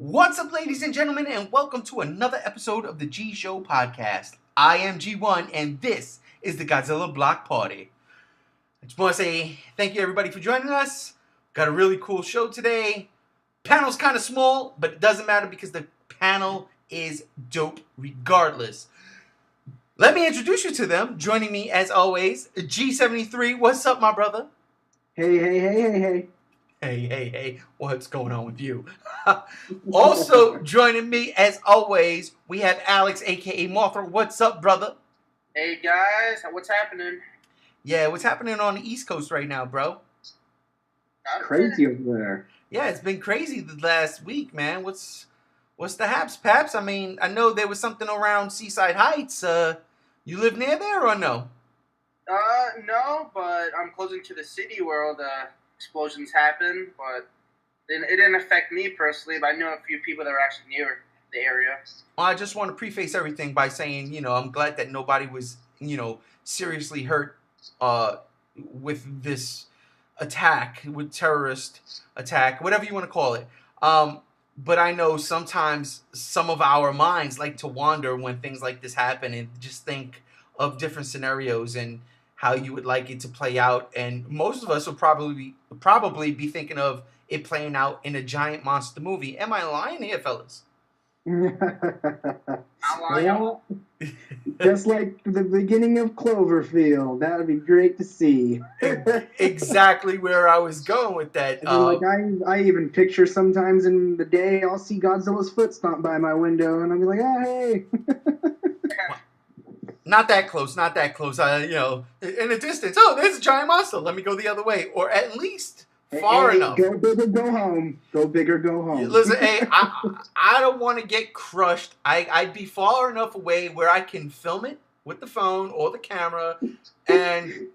What's up, ladies and gentlemen, and welcome to another episode of the G Show podcast. I am G1, and this is the Godzilla Block Party. I just want to say thank you, everybody, for joining us. Got a really cool show today. Panel's kind of small, but it doesn't matter because the panel is dope regardless. Let me introduce you to them. Joining me, as always, G73. What's up, my brother? Hey. Hey, what's going on with you? Also joining me, as always, we have Alex, a.k.a. Martha. What's up, brother? Hey, guys. What's happening? Yeah, what's happening on the East Coast right now, bro? Crazy over there. Yeah, it's been crazy the last week, man. What's the haps, Paps? I mean, I know there was something around Seaside Heights. You live near there or no? No, but I'm closing to the city where all the explosions happen, but it didn't affect me personally, but I know a few people that are actually near the area. Well, I just want to preface everything by saying, I'm glad that nobody was, seriously hurt with this attack, with terrorist attack, whatever you want to call it. But I know sometimes some of our minds like to wander when things like this happen and just think of different scenarios and how you would like it to play out. And most of us will probably be thinking of it playing out in a giant monster movie. Am I lying here, fellas? Well, just like the beginning of Cloverfield. That would be great to see. Exactly where I was going with that. I even picture sometimes in the day I'll see Godzilla's foot stomp by my window, and I'll be like, oh, hey. Not that close. In the distance. Oh, there's a giant monster. Let me go the other way. Or at least far enough. Go big or go home. Go big or go home. Listen, hey, I don't want to get crushed. I'd be far enough away where I can film it with the phone or the camera. And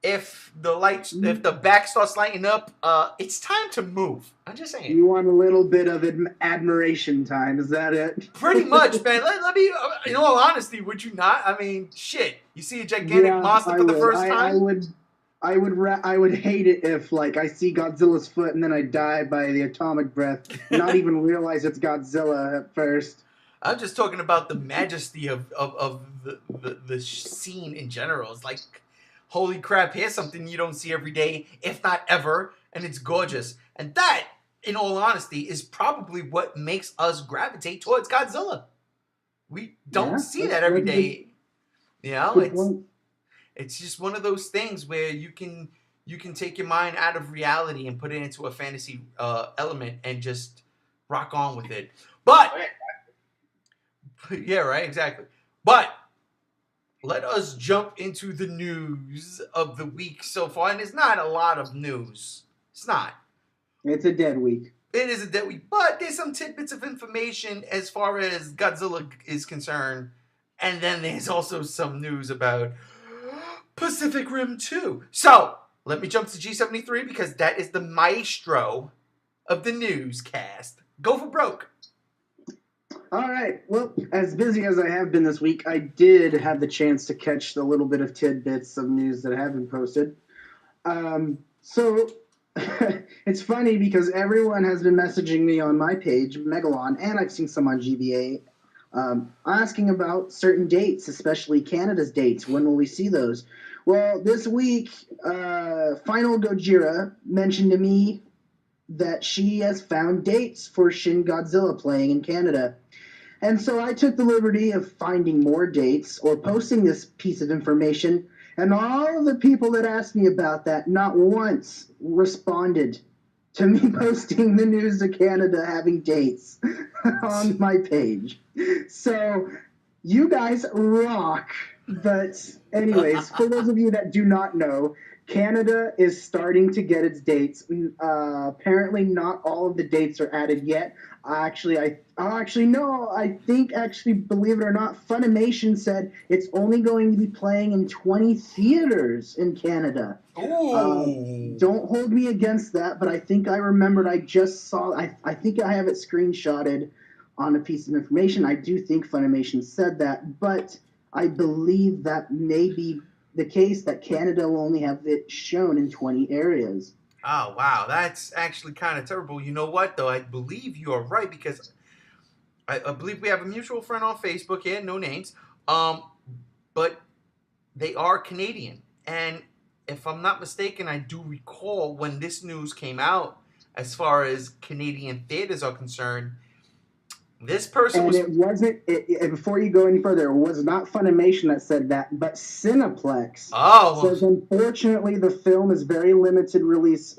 if the back starts lighting up, it's time to move. I'm just saying. You want a little bit of admiration time, is that it? Pretty much, man. Let me, in all honesty, would you not? I mean, shit. You see a gigantic monster for the first time? I would hate it if, I see Godzilla's foot and then I die by the atomic breath, not even realize it's Godzilla at first. I'm just talking about the majesty of the scene in general. It's like, holy crap, here's something you don't see every day, if not ever, and it's gorgeous. And that, in all honesty, is probably what makes us gravitate towards Godzilla. We don't see that every day. It's just one of those things where you can take your mind out of reality and put it into a fantasy element and just rock on with it. But yeah, right, exactly. But let us jump into the news of the week so far. And it's not a lot of news. It's not. It's a dead week. It is a dead week. But there's some tidbits of information as far as Godzilla is concerned. And then there's also some news about Pacific Rim 2. So, let me jump to G73 because that is the maestro of the newscast. Go for broke. All right. Well, as busy as I have been this week, I did have the chance to catch the little bit of tidbits of news that have been posted. So it's funny because everyone has been messaging me on my page, Megalon, and I've seen some on GBA, asking about certain dates, especially Canada's dates. When will we see those? Well, this week, Final Gojira mentioned to me that she has found dates for Shin Godzilla playing in Canada. And so I took the liberty of finding more dates or posting this piece of information, and all of the people that asked me about that not once responded to me posting the news of Canada having dates on my page. So you guys rock. But anyways, for those of you that do not know, Canada is starting to get its dates. Apparently not all of the dates are added yet. I think, believe it or not, Funimation said it's only going to be playing in 20 theaters in Canada. Don't hold me against that, but I think I remembered I just saw, I think I have it screenshotted on a piece of information. I do think Funimation said that, but I believe that may be the case that Canada will only have it shown in 20 areas. Oh wow, that's actually kind of terrible. You know what though? I believe you are right because I believe we have a mutual friend on Facebook. Yeah, no names. Um, but they are Canadian, and if I'm not mistaken, I do recall when this news came out, as far as Canadian theaters are concerned, this person And was. it wasn't, before you go any further, it was not Funimation that said that, but Cineplex Oh, says, unfortunately, the film is a very limited release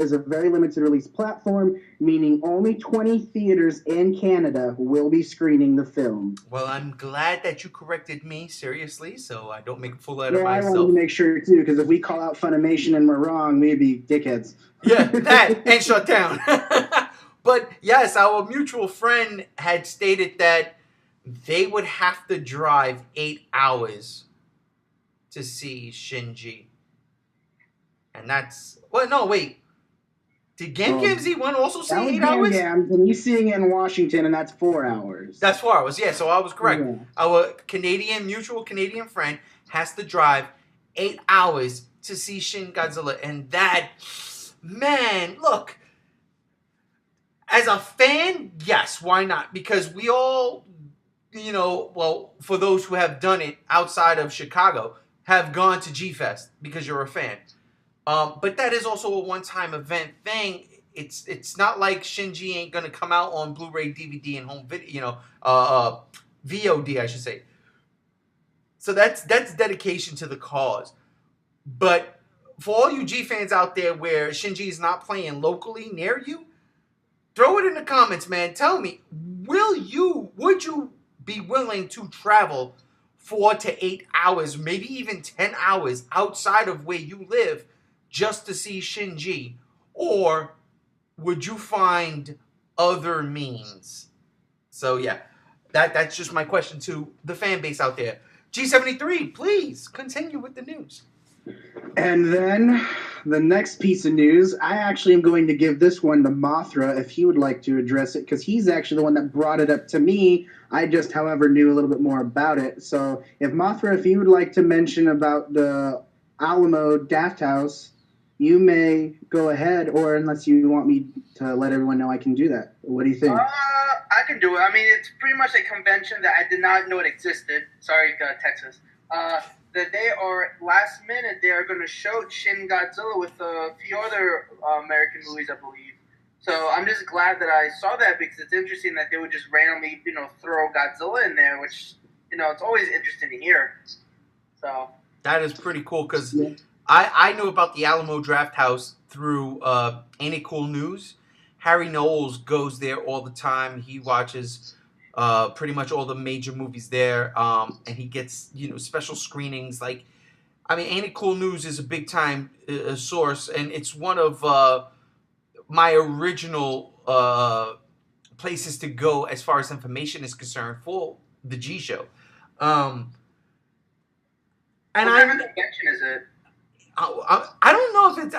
platform, meaning only 20 theaters in Canada will be screening the film. well, I'm glad that you corrected me seriously, so I don't make a fool out of Yeah, I wanted to myself. make sure too, because if we call out Funimation and we're wrong, we'd be dickheads. Yeah, that and shut down. But yes, our mutual friend had stated that they would have to drive 8 hours to see Shinji. And that's well, no, wait. Did Gam Z one also That say was 8 hours? Gam, and he's seeing it in Washington, and that's 4 hours. That's 4 hours. Yeah, so I was correct. Yeah. Our mutual Canadian friend has to drive 8 hours to see Shin Godzilla, and that, man, look. As a fan, yes, why not? Because we all, well, for those who have done it outside of Chicago, have gone to G Fest because you're a fan. But that is also a one-time event thing. It's not like Shinji ain't gonna come out on Blu-ray, DVD, and home video. VOD, I should say. So that's dedication to the cause. But for all you G fans out there, where Shinji is not playing locally near you, throw it in the comments, man. Tell me, would you be willing to travel 4 to 8 hours, maybe even 10 hours outside of where you live just to see Shinji? Or would you find other means? So yeah, that's just my question to the fan base out there. G73, please continue with the news. And then the next piece of news, I actually am going to give this one to Mothra if he would like to address it, because he's actually the one that brought it up to me. I just, however, knew a little bit more about it. So if Mothra, if you would like to mention about the Alamo Draft House, you may go ahead, or unless you want me to let everyone know, I can do that. What do you think? I can do it. I mean, it's pretty much a convention that I did not know it existed. Sorry, Texas. That they are, last minute, they are going to show Shin Godzilla with a few other American movies, I believe. So I'm just glad that I saw that, because it's interesting that they would just randomly, throw Godzilla in there, which, it's always interesting to hear. So that is pretty cool, because I knew about the Alamo Draft House through Ain't It Cool News. Harry Knowles goes there all the time. He watches pretty much all the major movies there, and he gets special screenings. Like, I mean, Ain't It Cool News is a big time source, and it's one of my original places to go as far as information is concerned for the G Show. And what kind of convention is it? I don't know if it's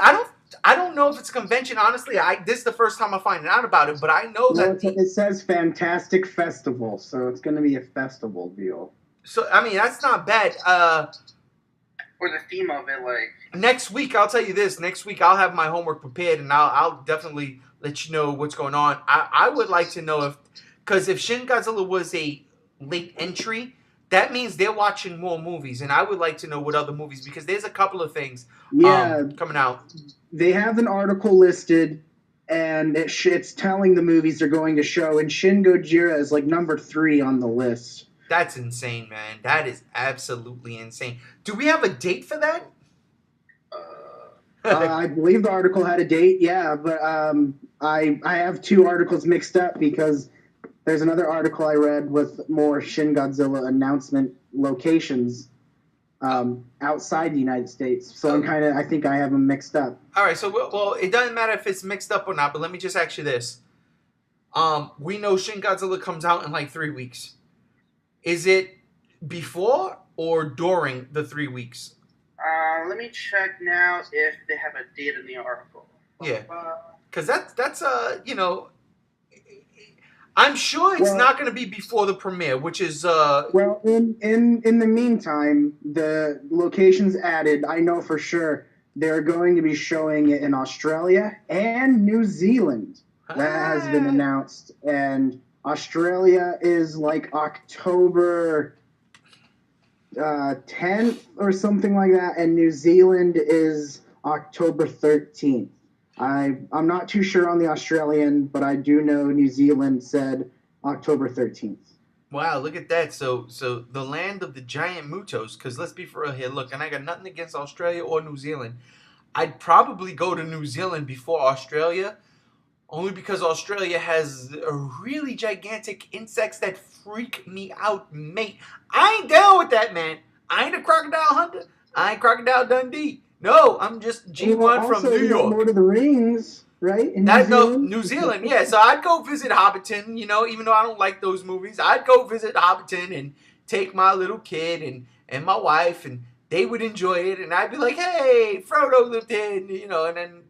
I don't know if it's a convention. Honestly, this is the first time I'm finding out about it, but I know that it says Fantastic Festival, so it's going to be a festival deal. So I mean, that's not bad. Or the theme of it, like next week, I'll tell you this. Next week, I'll have my homework prepared, and I'll definitely let you know what's going on. I would like to know because if Shin Godzilla was a late entry, that means they're watching more movies, and I would like to know what other movies, because there's a couple of things coming out. They have an article listed, and it's telling the movies they're going to show, and Shin Godzilla is like number 3 on the list. That's insane, man. That is absolutely insane. Do we have a date for that? I believe the article had a date, yeah, but I have 2 articles mixed up, because there's another article I read with more Shin Godzilla announcement locations outside the United States. So I think I have them mixed up. All right, so well, it doesn't matter if it's mixed up or not, but let me just ask you this. We know Shin Godzilla comes out in like 3 weeks. Is it before or during the 3 weeks? Let me check now if they have a date in the article. Yeah, because that's I'm sure it's not going to be before the premiere, which is well, in the meantime, the locations added, I know for sure, they're going to be showing it in Australia and New Zealand. That has been announced, and Australia is like October 10th or something like that, and New Zealand is October 13th. I'm not too sure on the Australian, but I do know New Zealand said October 13th. Wow, look at that. So the land of the giant mutos, because let's be for real here. Look, and I got nothing against Australia or New Zealand. I'd probably go to New Zealand before Australia, only because Australia has a really gigantic insects that freak me out, mate. I ain't down with that, man. I ain't a crocodile hunter. I ain't Crocodile Dundee. No, I'm just G1 from New York. Lord of the Rings, right? In New Zealand, yeah. So I'd go visit Hobbiton, even though I don't like those movies. I'd go visit Hobbiton and take my little kid and my wife, and they would enjoy it. And I'd be like, hey, Frodo lived in, and then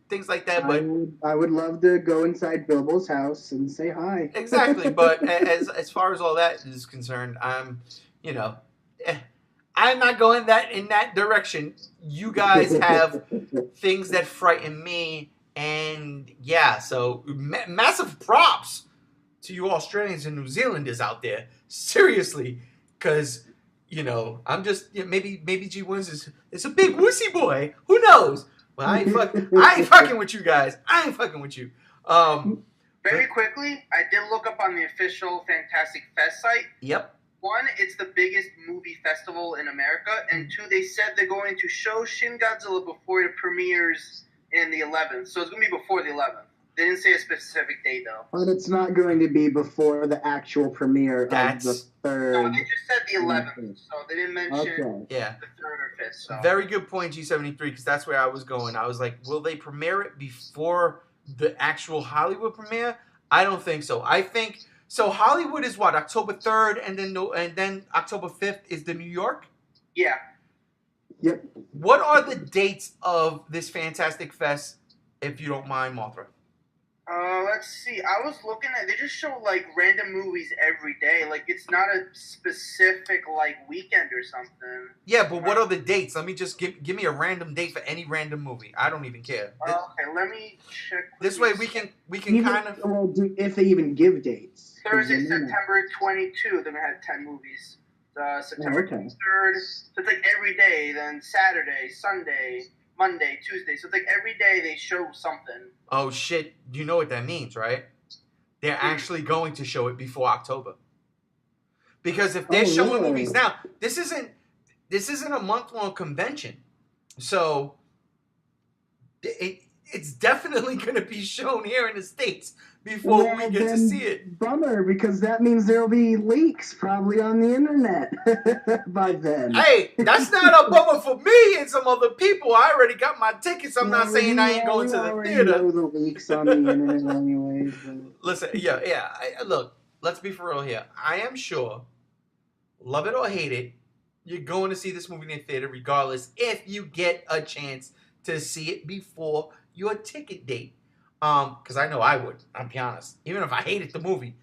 things like that. But I would love to go inside Bilbo's house and say hi. Exactly. But as far as all that is concerned, I'm not going in that direction. You guys have things that frighten me. And yeah, so massive props to you Australians and New Zealanders out there. Seriously, because I'm just maybe G1's is a big wussy boy. Who knows? Well, I ain't fucking with you guys. I ain't fucking with you. Very quickly, I did look up on the official Fantastic Fest site. Yep. One, it's the biggest movie festival in America, and two, they said they're going to show Shin Godzilla before it premieres in the 11th. So it's going to be before the 11th. They didn't say a specific date, though. But it's not going to be before the actual premiere of the 3rd. No, they just said the 11th, so they didn't mention the 3rd or 5th. So. Very good point, G73, because that's where I was going. I was like, will they premiere it before the actual Hollywood premiere? I don't think so. I think... So Hollywood is what, October 3rd, and then October 5th is the New York? Yeah. Yep. What are the dates of this Fantastic Fest, if you don't mind, Mothra? Let's see. I was looking at. They just show like random movies every day. Like it's not a specific like weekend or something. Yeah, but what are the dates? Let me just give me a random date for any random movie. I don't even care. Okay, let me check. This way we can kind of. Well, if they even give dates. Thursday, September 22. They're gonna have 10 movies. September 23rd. So it's like every day. Then Saturday, Sunday, Monday, Tuesday. So it's like every day they show something. Oh shit! You know what that means, right? They're actually going to show it before October. Because if they're showing movies now, this isn't a month-long convention, so it's definitely going to be shown here in the States before we get to see it. Bummer, because that means there'll be leaks probably on the internet by then. Hey, that's not a bummer for me and some other people. I already got my tickets. I'm not saying I ain't going to the theater. Know the leaks on the internet anyways. Listen, look, let's be for real here. I am sure, love it or hate it, you're going to see this movie in the theater regardless if you get a chance to see it before your ticket date. Because I know I would, I'll be honest. Even if I hated the movie,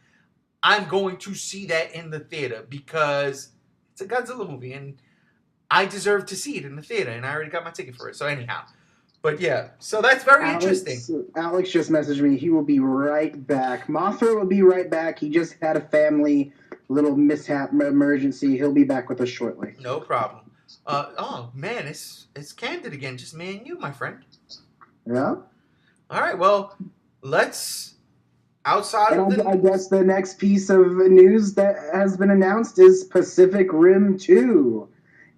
I'm going to see that in the theater because it's a Godzilla movie and I deserve to see it in the theater and I already got my ticket for it. So anyhow, but yeah, so that's very interesting. Alex just messaged me. He will be right back. Mothra will be right back. He just had a family little mishap emergency. He'll be back with us shortly. No problem. Oh man, it's Candid again. Just me and you, my friend. Yeah. All right, well, let's outside of the... I guess the next piece of news that has been announced is Pacific Rim 2.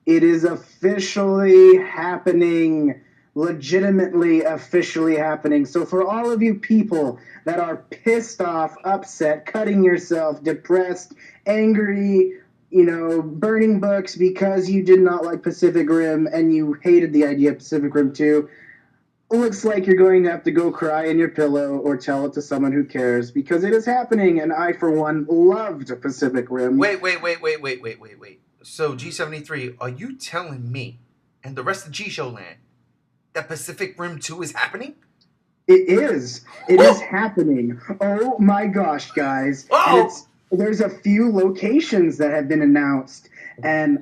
It is officially happening, legitimately officially happening. So for all of you people that are pissed off, upset, cutting yourself, depressed, angry, burning books because you did not like Pacific Rim and you hated the idea of Pacific Rim 2, looks like you're going to have to go cry in your pillow or tell it to someone who cares because it is happening, and I, for one, loved Pacific Rim. Wait. So, G73, are you telling me and the rest of G-Show land that Pacific Rim 2 is happening? It is. It is happening. Oh, my gosh, guys. There's a few locations that have been announced, and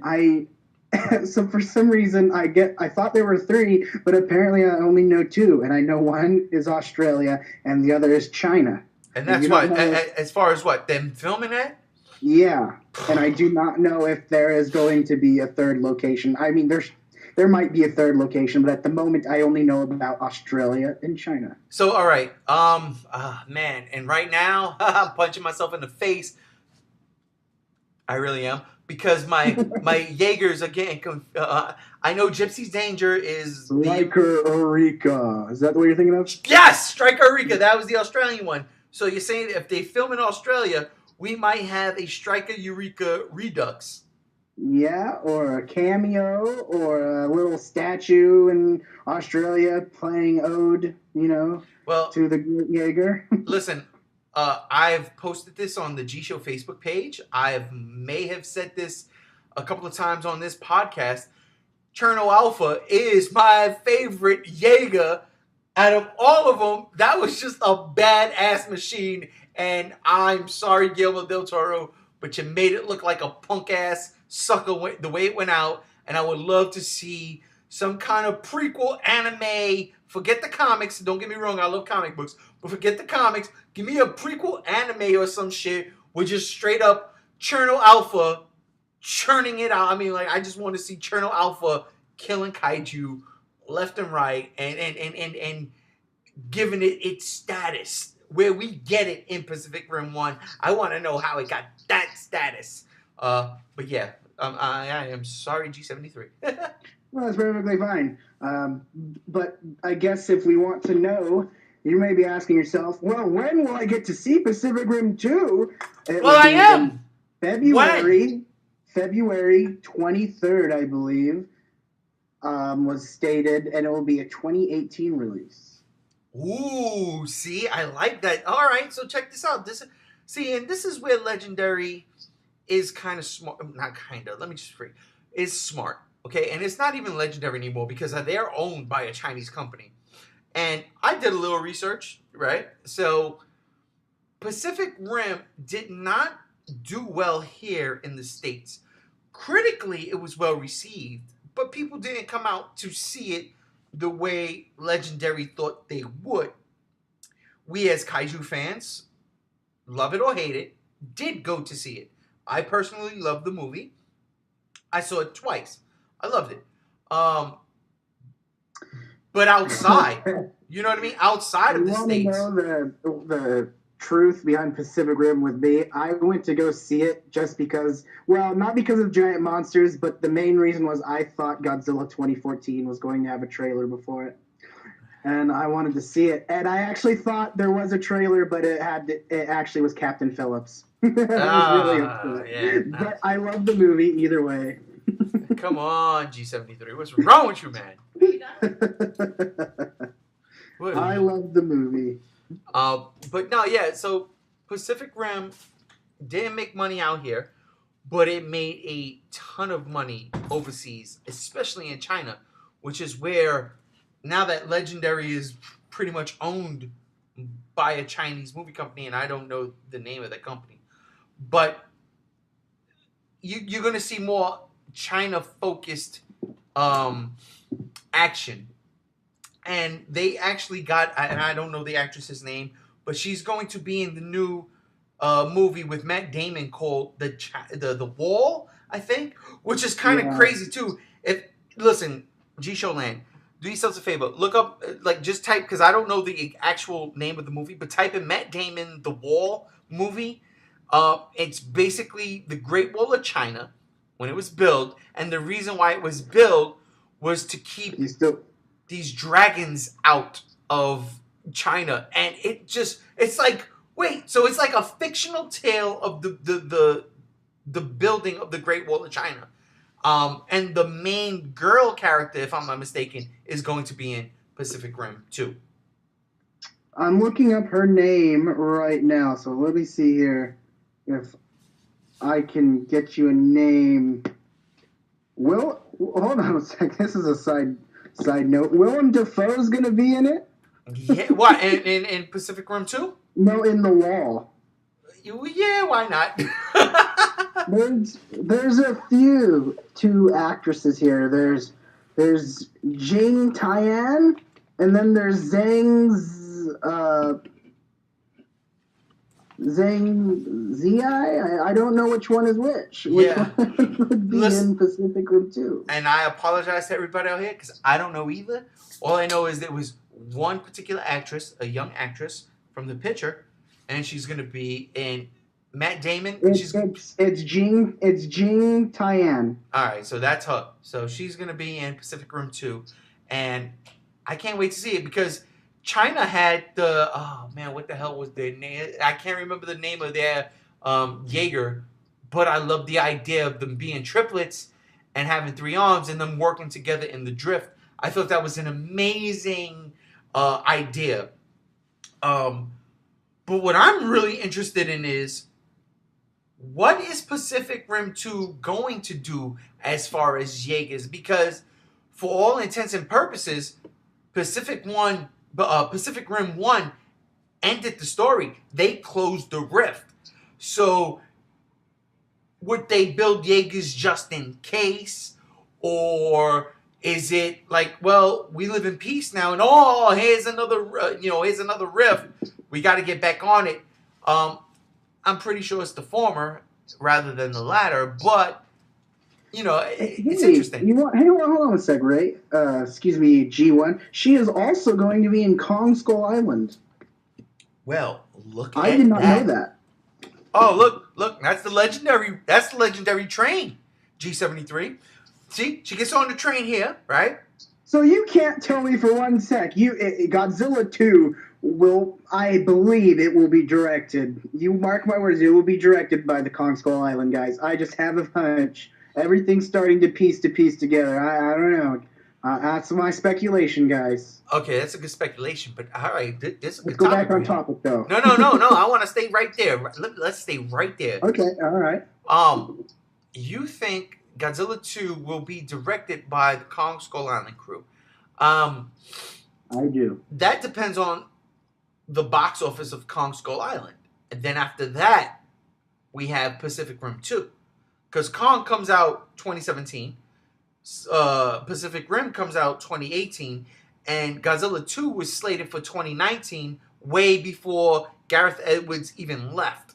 So for some reason, I thought there were three, but apparently I only know two, and I know one is Australia and the other is China. And that's what, as far as what, them filming it? Yeah, and I do not know if there is going to be a third location. I mean, there might be a third location, but at the moment, I only know about Australia and China. So, all right, man, and right now, I'm punching myself in the face. I really am, because my Jaegers are getting. I know Gypsy's Danger is Striker Eureka. Is that what you're thinking of? Yes, Striker Eureka. That was the Australian one. So you're saying if they film in Australia, we might have a Striker Eureka Redux. Yeah, or a cameo, or a little statue in Australia playing ode, to the Jaeger. Listen, I've posted this on the G Show Facebook page. I may have said this a couple of times on this podcast. Cherno Alpha is my favorite Jaeger. Out of all of them, that was just a badass machine. And I'm sorry, Guillermo del Toro, but you made it look like a punk-ass sucker the way it went out. And I would love to see some kind of prequel anime. Forget the comics. Don't get me wrong, I love comic books. But forget the comics. Give me a prequel anime or some shit with just straight up Cherno Alpha churning it out. I mean, like, I just want to see Cherno Alpha killing Kaiju left and right and giving it its status where we get it in Pacific Rim 1. I want to know how it got that status. But yeah, I am sorry, G73. Well, that's perfectly fine. But I guess if we want to know, you may be asking yourself, well, when will I get to see Pacific Rim 2? Well, I am. February 23rd, I believe, was stated, and it will be a 2018 release. Ooh, see, I like that. All right, so check this out. This is where Legendary is kind of smart. Not kind of. Let me just rephrase. Is smart. Okay, and it's not even Legendary anymore because they're owned by a Chinese company. And I did a little research, right? So Pacific Rim did not do well here in the States. Critically, it was well received, but people didn't come out to see it the way Legendary thought they would. We as Kaiju fans, love it or hate it, did go to see it. I personally loved the movie. I saw it twice. I loved it. But outside, you know what I mean? Outside of the States. You want to know the truth behind Pacific Rim with me? I went to go see it just because, well, not because of giant monsters, but the main reason was I thought Godzilla 2014 was going to have a trailer before it. And I wanted to see it. And I actually thought there was a trailer, but it actually was Captain Phillips. I was really upset. Yeah. But I love the movie either way. Come on, G73. What's wrong with you, man? I love the movie. But no, yeah, so Pacific Rim didn't make money out here, but it made a ton of money overseas, especially in China, which is where, now that Legendary is pretty much owned by a Chinese movie company, and I don't know the name of the company, but you're going to see more China-focused action. And they actually got, and I don't know the actress's name, but she's going to be in the new movie with Matt Damon called The Wall, I think, which is kind of crazy too. Listen, G Showland, do yourselves a favor, look up, just type, because I don't know the actual name of the movie, but type in Matt Damon The Wall movie. It's basically the Great Wall of China when it was built, and the reason why it was built was to keep these dragons out of China. And it's like, wait, so it's like a fictional tale of the building of the Great Wall of China. And the main girl character, if I'm not mistaken, is going to be in Pacific Rim 2. I'm looking up her name right now, so let me see here if I can get you a name. Hold on a sec. This is a side note. Willem Dafoe's going to be in it? Yeah, what, in Pacific Rim 2? No, in The Wall. Yeah, why not? there's a few two actresses here. There's Jing Tian, and then there's Zhang Zi. I don't know which one is which. Which one would be in Pacific Rim 2? And I apologize to everybody out here because I don't know either. All I know is there was one particular actress, a young actress from the picture, and she's going to be in Matt Damon. It's Jing Tian. All right, so that's her. So she's going to be in Pacific Rim 2, and I can't wait to see it because China had what the hell was their name? I can't remember the name of their Jaeger, but I love the idea of them being triplets and having 3 arms and them working together in the drift. I thought that was an amazing idea. But what I'm really interested in is what is Pacific Rim 2 going to do as far as Jaegers? Because for all intents and purposes, Pacific Rim 1 ended the story. They closed the rift. So would they build Jaegers just in case? Or is it like, well, we live in peace now, and here's another rift. We got to get back on it. I'm pretty sure it's the former rather than the latter, but it's interesting. Hold on a sec, Ray. Excuse me, G1. She is also going to be in Kong Skull Island. Well, look at that. I did not know that. Oh, look, that's the legendary train, G73. See, she gets on the train here, right? So you can't tell me for one sec. Godzilla 2 I believe it will be directed. You mark my words, it will be directed by the Kong Skull Island guys. I just have a hunch. Everything's starting to piece together. I don't know. That's my speculation, guys. Okay, that's a good speculation, but all right, this is a good topic. Let's go back on topic, though. No. I want to stay right there. Let's stay right there. Okay, all right. You think Godzilla 2 will be directed by the Kong Skull Island crew? I do. That depends on the box office of Kong Skull Island. And then after that, we have Pacific Rim 2. Because Kong comes out 2017, Pacific Rim comes out 2018, and Godzilla 2 was slated for 2019, way before Gareth Edwards even left.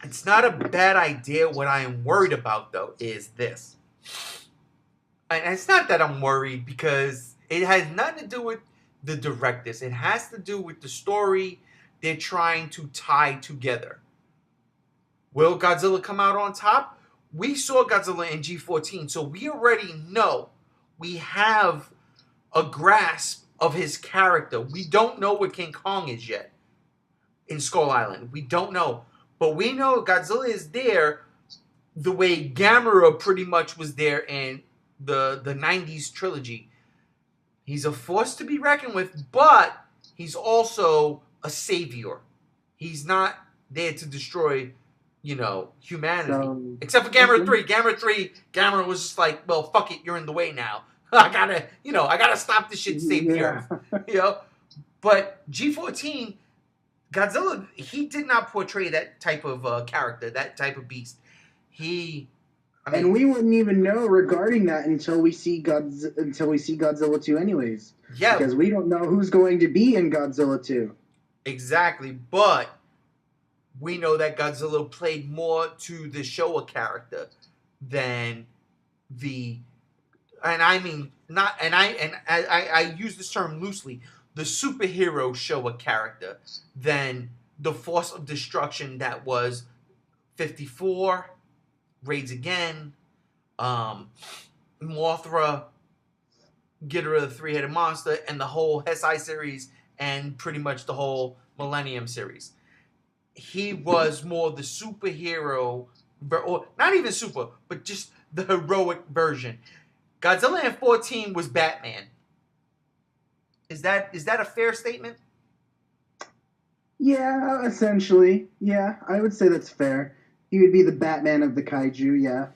It's not a bad idea. What I am worried about, though, is this. And it's not that I'm worried because it has nothing to do with the directors. It has to do with the story they're trying to tie together. Will Godzilla come out on top? We saw Godzilla in G14, so we already know. We have a grasp of his character. We don't know what King Kong is yet in Skull Island. We don't know. But we know Godzilla is there the way Gamera pretty much was there in the 90s trilogy. He's a force to be reckoned with, but he's also a savior. He's not there to destroy, humanity. Except for Gamera 3. Gamera was just like, well, fuck it, you're in the way now. I gotta stop this shit and save the Earth. But G14, Godzilla, he did not portray that type of character, that type of beast. And we wouldn't even know regarding that until we see Godzilla 2 anyways. Yeah. Because we don't know who's going to be in Godzilla 2. Exactly. But we know that Godzilla played more to the Showa character than I use this term loosely, the superhero Showa character than the force of destruction that was 54, Raids Again, Mothra, Ghidorah the Three-Headed Monster, and the whole Heisei series, and pretty much the whole Millennium series. He was more the superhero, or not even super, but just the heroic version. Godzilla in 14 was Batman. Is that a fair statement? Yeah, essentially. Yeah, I would say that's fair. He would be the Batman of the Kaiju, yeah.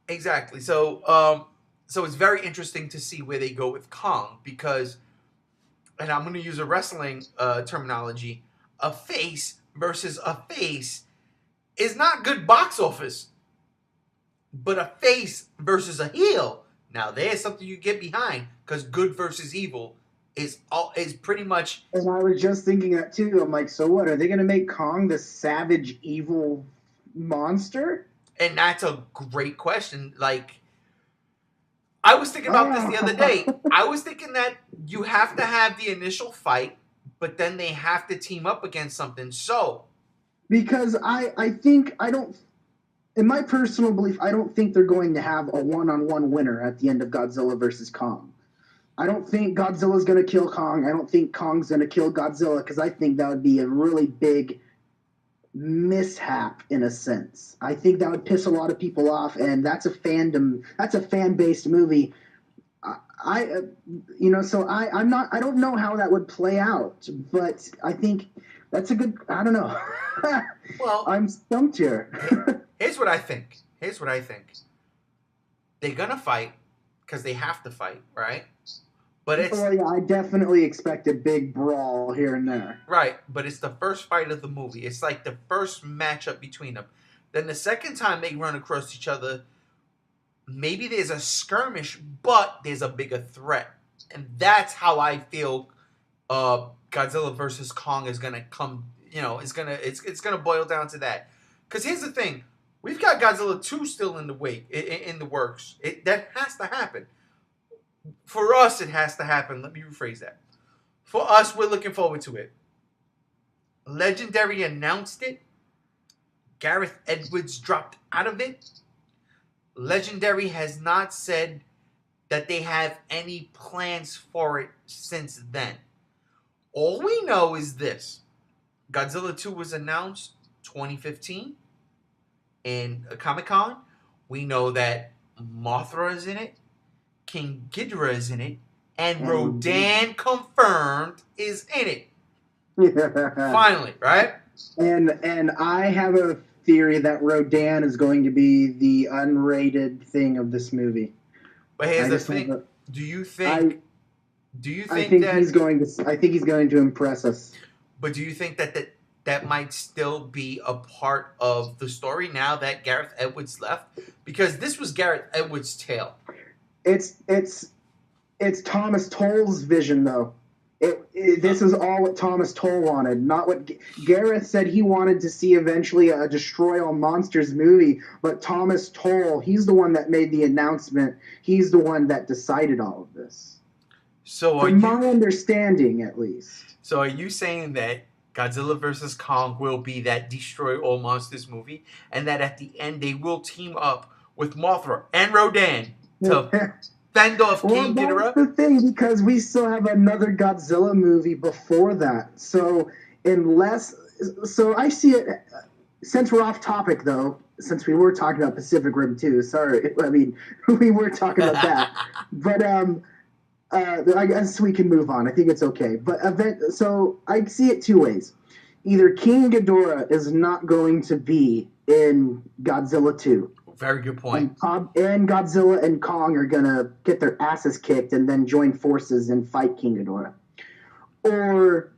Exactly. So it's very interesting to see where they go with Kong because, and I'm going to use a wrestling terminology, a face versus a face is not good box office. But a face versus a heel, now there's something you get behind, because good versus evil is pretty much. And I was just thinking that too. I'm like, so what? Are they going to make Kong the savage evil monster? And that's a great question. Like, I was thinking about this the other day. I was thinking that you have to have the initial fight, but then they have to team up against something. So, because I think I don't. In my personal belief, I don't think they're going to have a one-on-one winner at the end of Godzilla versus Kong. I don't think Godzilla's going to kill Kong. I don't think Kong's going to kill Godzilla, because I think that would be a really big mishap in a sense. I think that would piss a lot of people off, and that's a fan-based movie. So I'm not. I don't know how that would play out, but I think that's a good. I don't know. well, I'm stumped here. Here's what I think. They're gonna fight because they have to fight, right? But it's I definitely expect a big brawl here and there. Right, but it's the first fight of the movie. It's like the first matchup between them. Then the second time they run across each other, maybe there's a skirmish, but there's a bigger threat, and that's how I feel. Godzilla versus Kong is gonna come. It's gonna boil down to that. Because here's the thing. We've got Godzilla 2 still in the works. That has to happen. For us, it has to happen. Let me rephrase that. For us, we're looking forward to it. Legendary announced it. Gareth Edwards dropped out of it. Legendary has not said that they have any plans for it since then. All we know is this. Godzilla 2 was announced 2015. In Comic-Con, we know that Mothra is in it, King Ghidorah is in it, and Rodan confirmed is in it. Finally, right? And I have a theory that Rodan is going to be the unrated thing of this movie. But here's the thing: do you think I think he's going to impress us. But do you think that might still be a part of the story now that Gareth Edwards left? Because this was Gareth Edwards' tale. It's Thomas Toll's vision, though. This is all what Thomas Toll wanted, not what Gareth said he wanted to see eventually, a Destroy All Monsters movie. But Thomas Toll, he's the one that made the announcement. He's the one that decided all of this. So, from my understanding, at least. So, are you saying that Godzilla vs. Kong will be that Destroy All Monsters movie, and that at the end they will team up with Mothra and Rodan to fend off King Ghidorah? That's the thing, because we still have another Godzilla movie before that. So I see it. Since we're off topic, though, since we were talking about Pacific Rim 2, sorry, I mean we were talking about that, but I guess we can move on. I think it's okay. But so I see it two ways. Either King Ghidorah is not going to be in Godzilla 2. Very good point. And Godzilla and Kong are going to get their asses kicked and then join forces and fight King Ghidorah. Or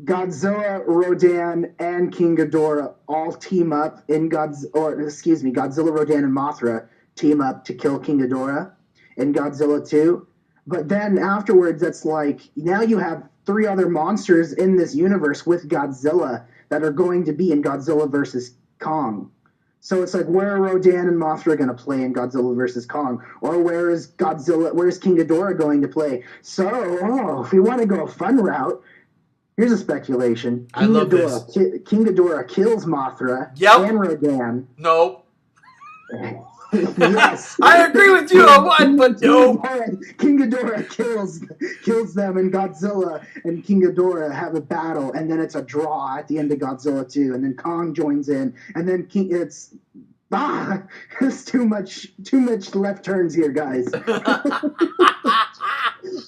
Godzilla, Rodan, and King Ghidorah all team up Godzilla, Rodan, and Mothra team up to kill King Ghidorah in Godzilla 2. But then afterwards, it's like, now you have 3 other monsters in this universe with Godzilla that are going to be in Godzilla versus Kong. So it's like, where are Rodan and Mothra going to play in Godzilla versus Kong? Or where's King Ghidorah going to play? So, if we want to go a fun route, here's a speculation. King Ghidorah kills Mothra and Rodan. No. Yes. I agree with you on one, but no. King Ghidorah kills them, and Godzilla and King Ghidorah have a battle, and then it's a draw at the end of Godzilla 2, and then Kong joins in, and then it's too much left turns here, guys.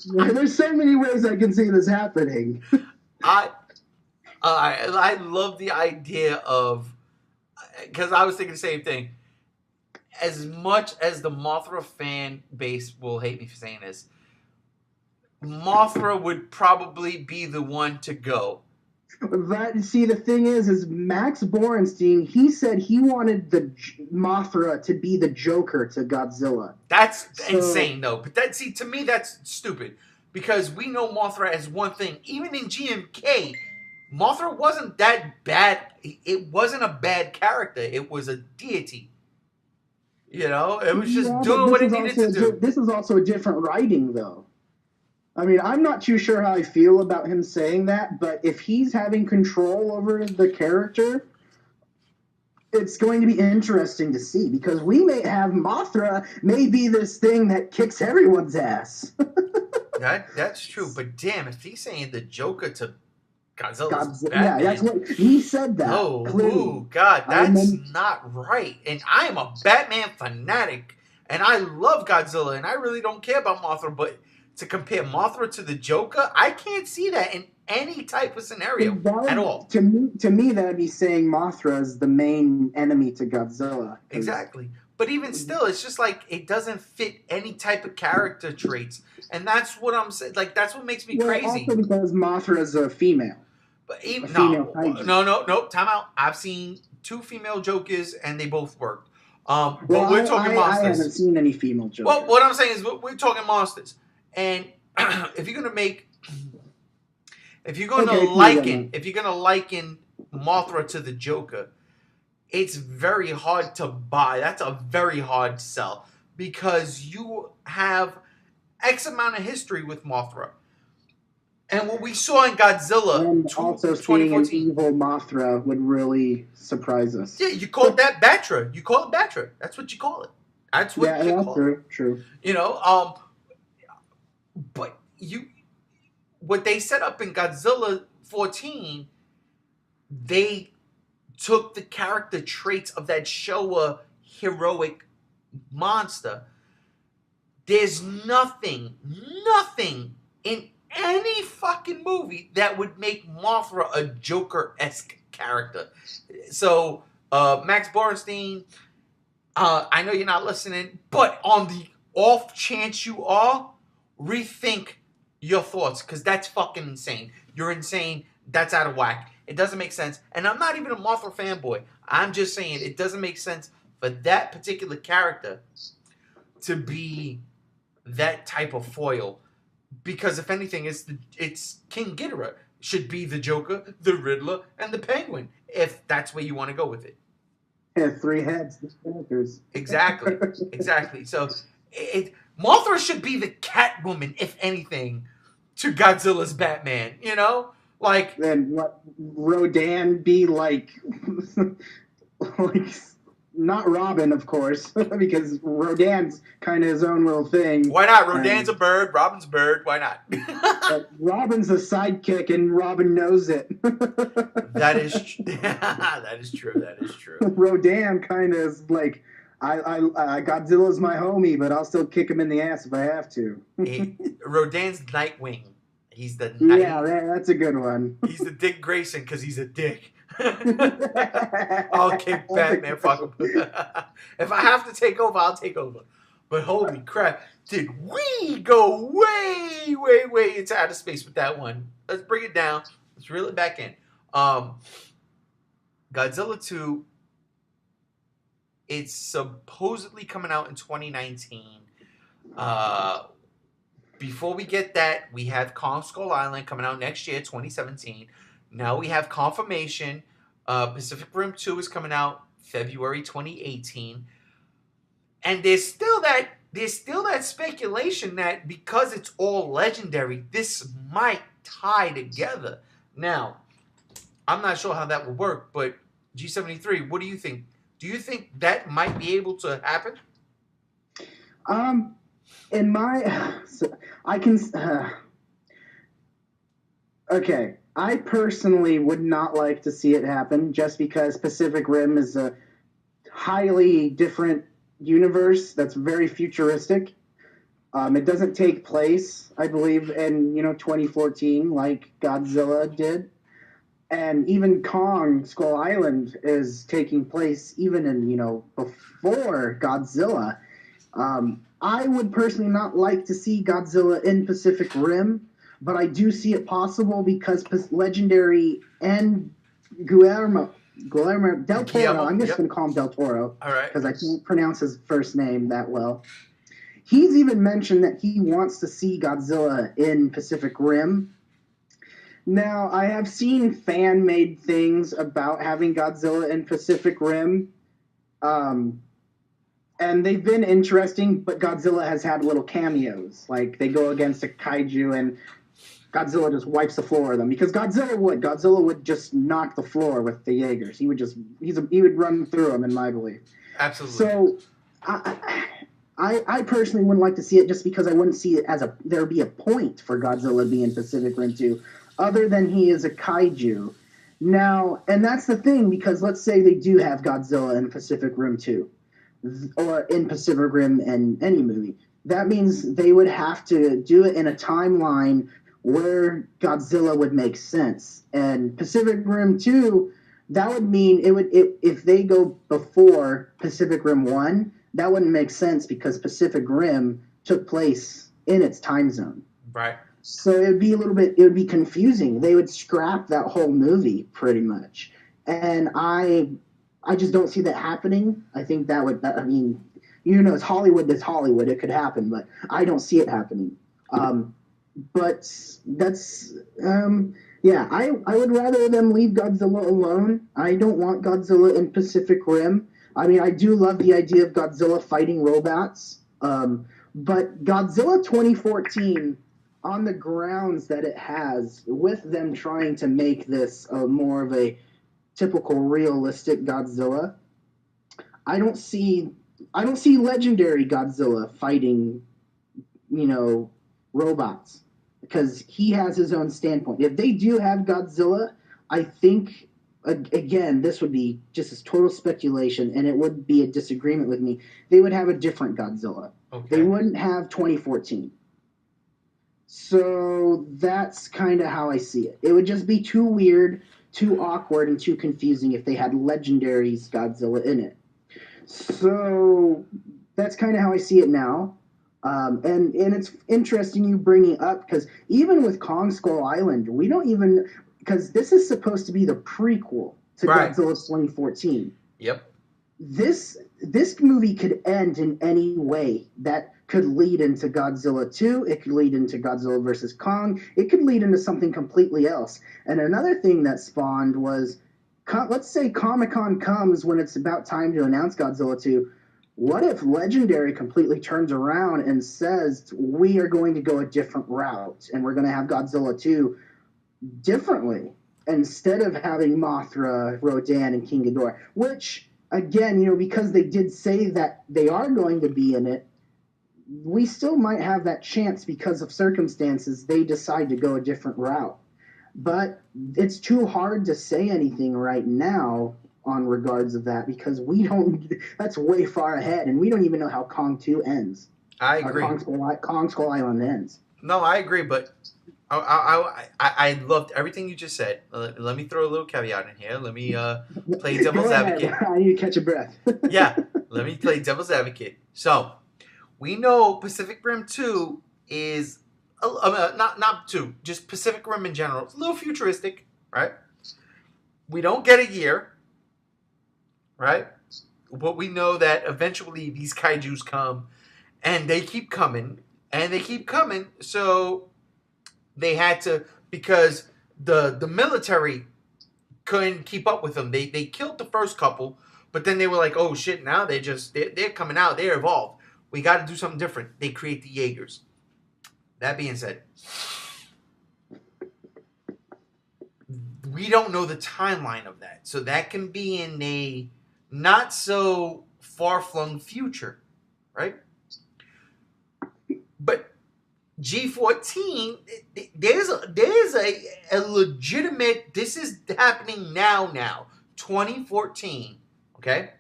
There's so many ways I can see this happening. I love the idea of, because I was thinking the same thing. As much as the Mothra fan base will hate me for saying this, Mothra would probably be the one to go. But see, the thing is Max Borenstein. He said he wanted the Mothra to be the Joker to Godzilla. That's insane, though. But to me, that's stupid because we know Mothra as one thing. Even in GMK, Mothra wasn't that bad. It wasn't a bad character. It was a deity. You know, it was just doing what it needed to do. This is also a different writing, though. I mean, I'm not too sure how I feel about him saying that, but if he's having control over the character, it's going to be interesting to see because we may have Mothra may be this thing that kicks everyone's ass. That's true, but damn, if he's saying the Joker to Godzilla's Batman, yeah, that's what he said. That oh God, that's not right. And I am a Batman fanatic, and I love Godzilla, and I really don't care about Mothra, but to compare Mothra to the Joker, I can't see that in any type of scenario at all. To me, that'd be saying Mothra is the main enemy to Godzilla. Exactly. But even still, it's just like it doesn't fit any type of character traits. And that's what I'm saying. Like, that's what makes me crazy. Also because Mothra is a female. But even, no, time out. I've seen 2 female Jokers, and they both worked. But we're talking monsters. I haven't seen any female Jokers. Well, what I'm saying is we're talking monsters. And if you're gonna liken Mothra to the Joker, it's very hard to buy. That's a very hard sell because you have X amount of history with Mothra, and what we saw in Godzilla, and also seeing an evil Mothra would really surprise us. Yeah, you call that Batra. You call it Batra. That's what you call it. That's what you call it. True. You know, but what they set up in Godzilla 14, they took the character traits of that Showa heroic monster. There's nothing in any fucking movie that would make Mothra a Joker-esque character. So, Max Borenstein, I know you're not listening, but on the off chance you are, rethink your thoughts, because that's fucking insane. You're insane. That's out of whack. It doesn't make sense. And I'm not even a Mothra fanboy. I'm just saying it doesn't make sense for that particular character to be that type of foil. Because if anything, it's King Ghidorah should be the Joker, the Riddler, and the Penguin, if that's where you want to go with it. Yeah, 3 heads. Exactly. So Mothra should be the Catwoman, if anything, to Godzilla's Batman, you know? Like, then what Rodan be like not Robin, of course, because Rodan's kind of his own little thing. Why not? Rodan's a bird, Robin's a bird, why not? Robin's a sidekick and Robin knows it. That is true. Rodan kind of is like, I Godzilla's my homie, but I'll still kick him in the ass if I have to. Rodan's Nightwing. He's the night. Yeah, that's a good one. He's the Dick Grayson because he's a dick. I'll kick Batman. Fuck him. If I have to take over, I'll take over. But holy crap, did we go way, way, way into outer space with that one? Let's bring it down. Let's reel it back in. Godzilla 2. It's supposedly coming out in 2019. Before we get that, we have Kong Skull Island coming out next year, 2017. Now we have confirmation. Pacific Rim 2 is coming out February 2018. And there's still that speculation that because it's all legendary, this might tie together. Now, I'm not sure how that will work, but G73, what do you think? Do you think that might be able to happen? Okay. I personally would not like to see it happen just because Pacific Rim is a highly different universe that's very futuristic. It doesn't take place, I believe, in 2014 like Godzilla did. And even Kong Skull Island is taking place even in, before Godzilla. I would personally not like to see Godzilla in Pacific Rim, but I do see it possible because Legendary and Guillermo del Toro, I'm just going to call him Del Toro all right, because I can't pronounce his first name that well. He's even mentioned that he wants to see Godzilla in Pacific Rim. Now, I have seen fan-made things about having Godzilla in Pacific Rim, and they've been interesting, but Godzilla has had little cameos. Like, they go against a kaiju, and Godzilla just wipes the floor of them. Because Godzilla would just knock the floor with the Jaegers. He would run through them, in my belief. absolutely. So, I personally wouldn't like to see it just because I wouldn't see it as there be a point for Godzilla being in Pacific Rim 2, other than he is a kaiju. Now, and that's the thing, because let's say they do have Godzilla in Pacific Rim 2, or in Pacific Rim in any movie. That means they would have to do it in a timeline where Godzilla would make sense. And Pacific Rim 2, that would mean if they go before Pacific Rim 1, that wouldn't make sense because Pacific Rim took place in its time zone. Right. So it would be confusing. They would scrap that whole movie pretty much. And I just don't see that happening. I think it's Hollywood is Hollywood. It could happen, but I don't see it happening. But that's, I would rather them leave Godzilla alone. I don't want Godzilla in Pacific Rim. I mean, I do love the idea of Godzilla fighting robots. But Godzilla 2014, on the grounds that it has, with them trying to make this more of a typical realistic Godzilla, I don't see legendary Godzilla fighting, robots, because he has his own standpoint. If they do have Godzilla, I think, again, this would be just as total speculation, and it would be a disagreement with me. They would have a different Godzilla. Okay. They wouldn't have 2014. So that's kind of how I see it. It would just be too weird, too awkward, and too confusing if they had Legendary's Godzilla in it. So that's kind of how I see it now. And it's interesting you bringing up, because even with Kong Skull Island, we don't even, because this is supposed to be the prequel to Godzilla 2014. Yep. This movie could end in any way that could lead into Godzilla 2. It could lead into Godzilla versus Kong. It could lead into something completely else. And another thing that spawned was, let's say Comic-Con comes when it's about time to announce Godzilla 2. What if Legendary completely turns around and says, we are going to go a different route, and we're going to have Godzilla 2 differently, instead of having Mothra, Rodan, and King Ghidorah, which, again, because they did say that they are going to be in it, we still might have that chance because of circumstances they decide to go a different route. But it's too hard to say anything right now on regards of that, because that's way far ahead, and we don't even know how Kong 2 ends. I agree. Kong Skull Island ends. No, I agree, but I loved everything you just said. Let me throw a little caveat in here. Let me play devil's advocate. I need to catch a breath. Yeah, let me play devil's advocate. So, we know Pacific Rim 2 is, not 2, just Pacific Rim in general. It's a little futuristic, right? We don't get a year, right? But we know that eventually these kaijus come, and they keep coming, so they had to, because the military couldn't keep up with them. They killed the first couple, but then they were like, oh shit, now they're coming out, they're evolved. We got to do something different. They create the Jaegers. That being said, we don't know the timeline of that. So that can be in a not so far-flung future, right? But G14, there's a legitimate, this is happening now, 2014, okay?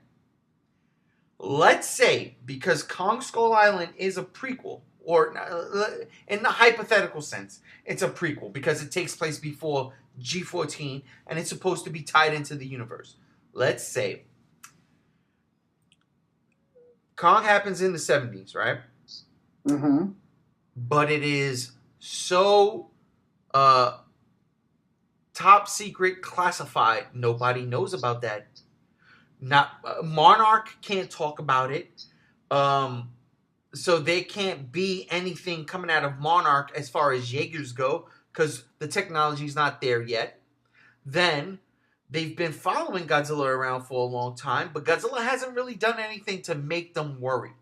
Let's say, because Kong Skull Island is a prequel, or in the hypothetical sense, it's a prequel because it takes place before G14 and it's supposed to be tied into the universe. Let's say Kong happens in the 70s, right? Mm-hmm. But it is so Uh, top secret, classified. Nobody knows about that. Not Monarch can't talk about it. Um, so there can't be anything coming out of Monarch as far as Jaegers go because the technology's not there yet. Then they've been following Godzilla around for a long time, but Godzilla hasn't really done anything to make them worry.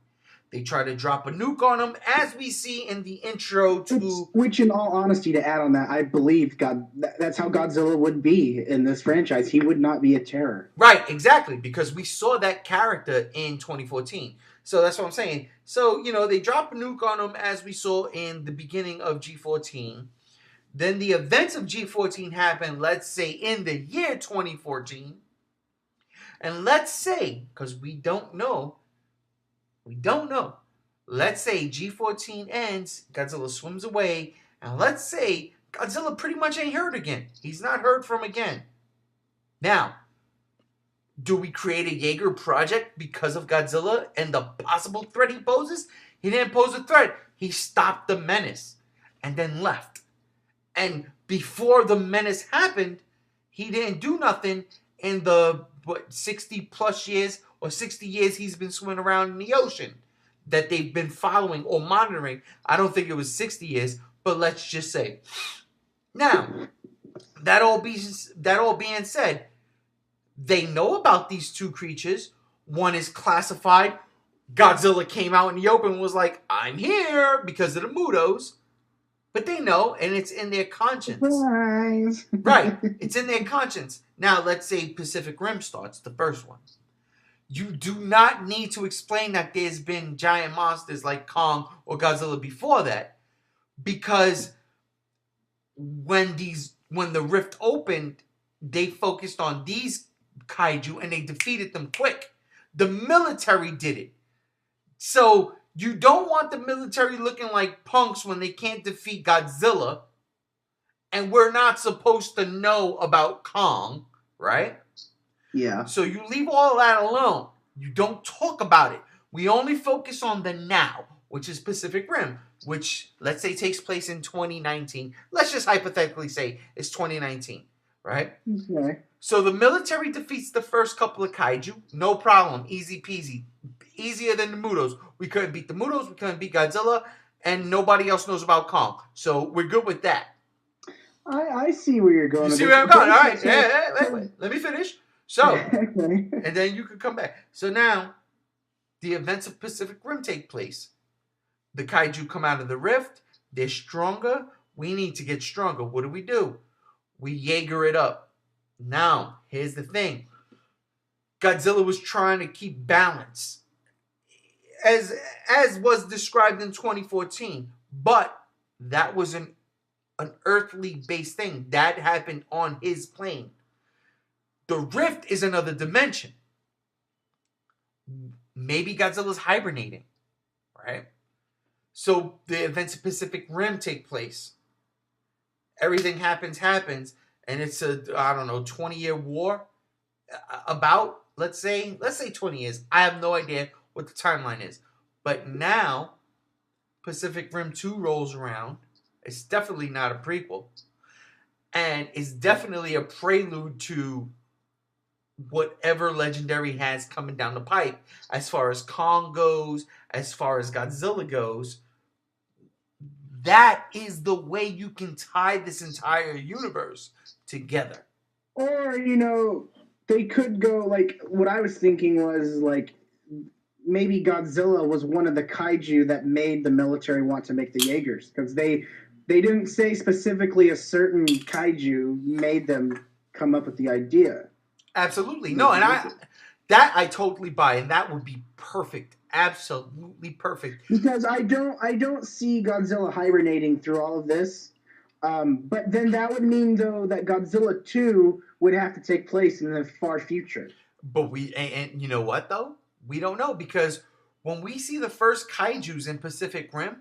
They try to drop a nuke on him, as we see in the intro to. Which, in all honesty, to add on that, I believe that's how Godzilla would be in this franchise. He would not be a terror. Right, exactly, because we saw that character in 2014. So that's what I'm saying. So, they drop a nuke on him, as we saw in the beginning of G14. Then the events of G14 happen, let's say, in the year 2014. And let's say, because we don't know, let's say G14 ends, Godzilla swims away, and let's say Godzilla pretty much ain't heard again. He's not heard from again. Now, do we create a Jaeger project because of Godzilla and the possible threat he poses? He didn't pose a threat. He stopped the menace and then left. And before the menace happened, he didn't do nothing in the 60 plus years or 60 years he's been swimming around in the ocean that they've been following or monitoring. I don't think it was 60 years, but let's just say. Now, that all being said, they know about these two creatures. One is classified. Godzilla came out in the open and was like, I'm here because of the Mutos. But they know, and it's in their conscience. Surprise. Right. It's in their conscience. Now, let's say Pacific Rim starts, the first one. You do not need to explain that there's been giant monsters like Kong or Godzilla before that. Because when the rift opened, they focused on these kaiju and they defeated them quick. The military did it. So you don't want the military looking like punks when they can't defeat Godzilla. And we're not supposed to know about Kong, right? Yeah. So you leave all that alone. You don't talk about it. We only focus on the now, which is Pacific Rim, which, let's say, takes place in 2019. Let's just hypothetically say it's 2019, right? Okay. So the military defeats the first couple of kaiju. No problem. Easy peasy. Easier than the Mutos. We couldn't beat the Mutos. We couldn't beat Godzilla. And nobody else knows about Kong. So we're good with that. I see where you're going. You see where I'm going? All right. Wait. Let me finish. So, okay. And then you can come back. So now, the events of Pacific Rim take place. The kaiju come out of the rift. They're stronger. We need to get stronger. What do? We Jaeger it up. Now, here's the thing. Godzilla was trying to keep balance. As was described in 2014. But that was an earthly-based thing. That happened on his plane. The rift is another dimension. Maybe Godzilla's hibernating, right? So the events of Pacific Rim take place. Everything happens, and it's a 20-year war. About, let's say 20 years. I have no idea what the timeline is. But now, Pacific Rim 2 rolls around. It's definitely not a prequel. And it's definitely a prelude to whatever Legendary has coming down the pipe. As far as Kong goes, as far as Godzilla goes. That is the way you can tie this entire universe together. Or, they could go, what I was thinking was, maybe Godzilla was one of the kaiju that made the military want to make the Jaegers. Because they didn't say specifically a certain kaiju made them come up with the idea. Absolutely. No, and I totally buy, and that would be perfect. Absolutely perfect. Because I don't see Godzilla hibernating through all of this. But then that would mean, though, that Godzilla 2 would have to take place in the far future. But and you know what, though? We don't know, because when we see the first kaijus in Pacific Rim,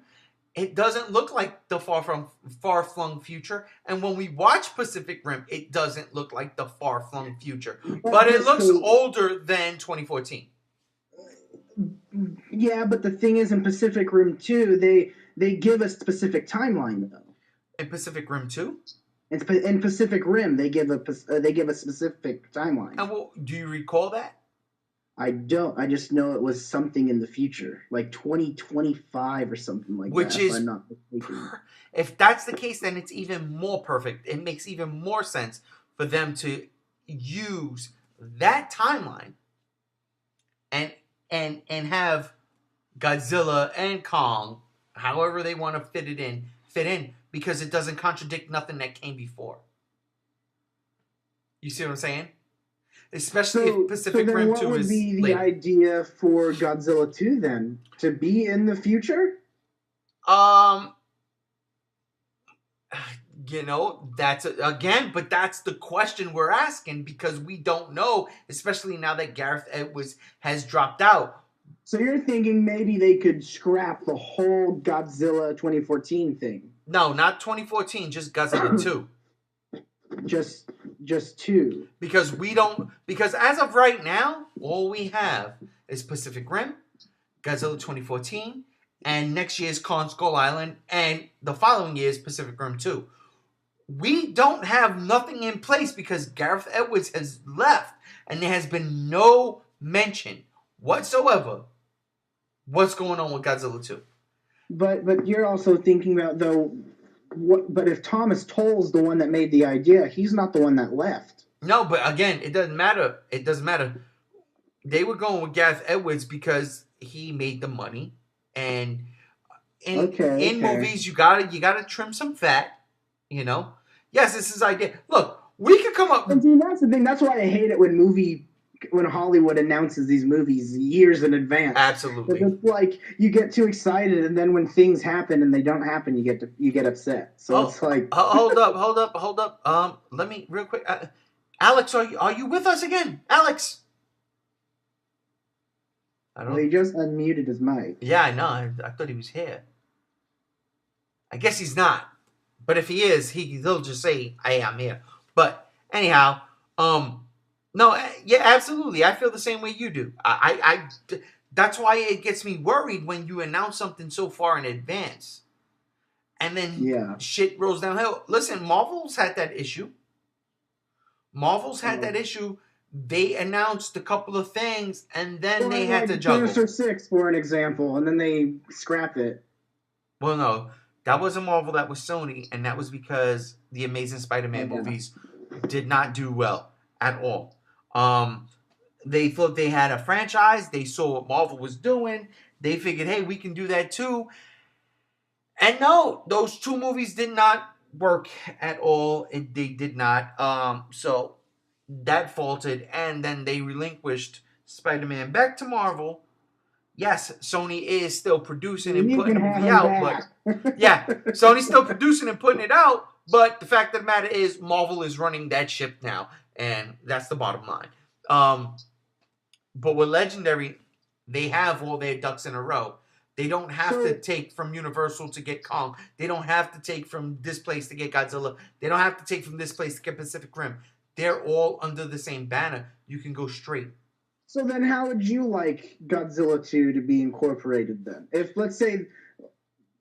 it doesn't look like the far-flung future. And when we watch Pacific Rim, it doesn't look like the far-flung future. But it looks older than 2014. Yeah, but the thing is, in Pacific Rim 2, they give a specific timeline, though. In Pacific Rim 2? In Pacific Rim, they give a specific timeline. And well, do you recall that? I don't. I just know it was something in the future, like 2025 or something like Which that. is, if I'm not mistaken. if that's the case, then it's even more perfect. It makes even more sense for them to use that timeline and have Godzilla and Kong, however they want to fit in, because it doesn't contradict nothing that came before. You see what I'm saying? Especially if Pacific Rim 2 is what would be the later. idea for Godzilla 2 then? To be in the future? That's but that's the question we're asking, because we don't know, especially now that Gareth Edwards has dropped out. So you're thinking maybe they could scrap the whole Godzilla 2014 thing? No, not 2014, just Godzilla 2. Just 2. Because as of right now, all we have is Pacific Rim, Godzilla 2014, and next year's Kong Skull Island, and the following year's Pacific Rim 2. We don't have nothing in place because Gareth Edwards has left, and there has been no mention whatsoever what's going on with Godzilla 2. But you're also thinking about, though, but if Thomas Toll's the one that made the idea, he's not the one that left. No, but again, it doesn't matter. It doesn't matter. They were going with Gareth Edwards because he made the money, and in movies you gotta trim some fat, you know. Yes, this is idea. Look, we could come up. And see, that's the thing. That's why I hate it when Hollywood announces these movies years in advance. Absolutely. It's like you get too excited, and then when things happen and they don't happen, you get upset. So it's like hold up. Let me real quick. Alex, are you with us again, Alex? He just unmuted his mic. Yeah, I know. I thought he was here. I guess he's not. But if he is, he'll just say, "Hey, I'm here." But anyhow, no, yeah, absolutely. I feel the same way you do. That's why it gets me worried when you announce something so far in advance, and then shit rolls downhill. Listen, Marvel's had that issue. They announced a couple of things, and then they had to juggle. Sinister 6, for an example, and then they scrap it. Well, no. That wasn't Marvel, that was Sony, and that was because the Amazing Spider-Man movies did not do well at all. They thought they had a franchise. They saw what Marvel was doing. They figured, hey, we can do that too. And no, those two movies did not work at all. They did not. So that faltered, and then they relinquished Spider-Man back to Marvel. Yes, Sony is still producing and putting the movie out, but yeah, Sony's still producing and putting it out, but the fact of the matter is Marvel is running that ship now, and that's the bottom line. But with Legendary, they have all their ducks in a row. They don't have to take from Universal to get Kong. They don't have to take from this place to get Godzilla. They don't have to take from this place to get Pacific Rim. They're all under the same banner. You can go straight. So then how would you like Godzilla 2 to be incorporated then? If, let's say,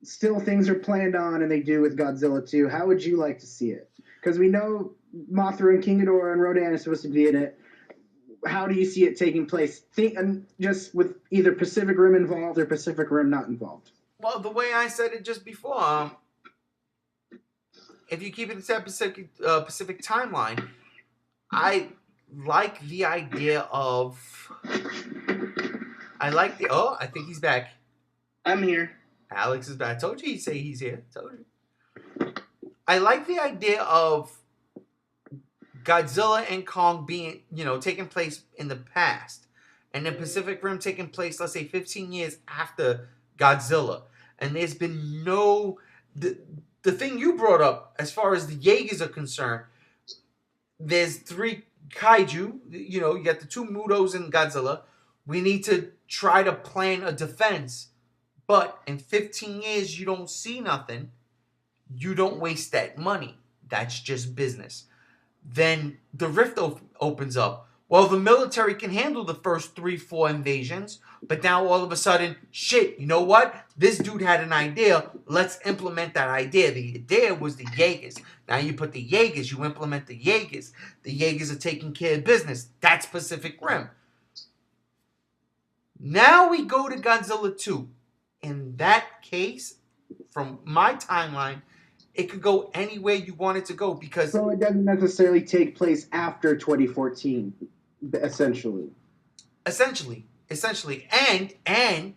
still things are planned on and they do with Godzilla 2, how would you like to see it? Because we know Mothra and King Ghidorah and Rodan are supposed to be in it. How do you see it taking place? Just with either Pacific Rim involved or Pacific Rim not involved. Well, the way I said it just before, if you keep it in that Pacific timeline, I like the idea of... I think he's back. I'm here. Alex is back. I told you he'd say he's here. Told you. I like the idea of Godzilla and Kong being, taking place in the past. And then Pacific Rim taking place, let's say, 15 years after Godzilla. And there's been no... The thing you brought up, as far as the Jaegers are concerned, there's 3 Kaiju. You got the 2 Mutos and Godzilla. We need to try to plan a defense. But in 15 years, you don't see nothing. You don't waste that money. That's just business. Then the rift opens up. Well, the military can handle the first 3-4 invasions, but now all of a sudden, shit, you know what? This dude had an idea. Let's implement that idea. The idea was the Jaegers. Now you put the Jaegers, you implement the Jaegers. The Jaegers are taking care of business. That's Pacific Rim. Now we go to Godzilla 2. In that case, from my timeline, it could go anywhere you want it to go because... So it doesn't necessarily take place after 2014, essentially. Essentially. And,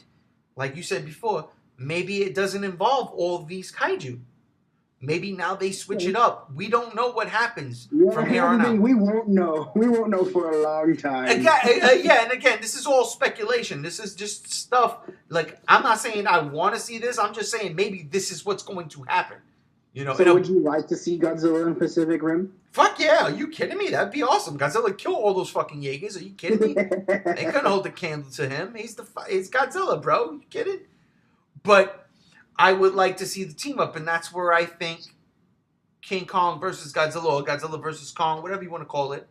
like you said before, maybe it doesn't involve all these kaiju. Maybe now they switch it up. We don't know what happens from here on out. We won't know. We won't know for a long time. And again, this is all speculation. This is just stuff. Like, I'm not saying I want to see this. I'm just saying maybe this is what's going to happen. You know. So would you like to see Godzilla in Pacific Rim? Fuck yeah. Are you kidding me? That'd be awesome. Godzilla kill all those fucking Jaegers. Are you kidding me? They couldn't hold the candle to him. He's Godzilla, bro. You kidding? But I would like to see the team up, and that's where I think King Kong versus Godzilla, or Godzilla versus Kong, whatever you want to call it,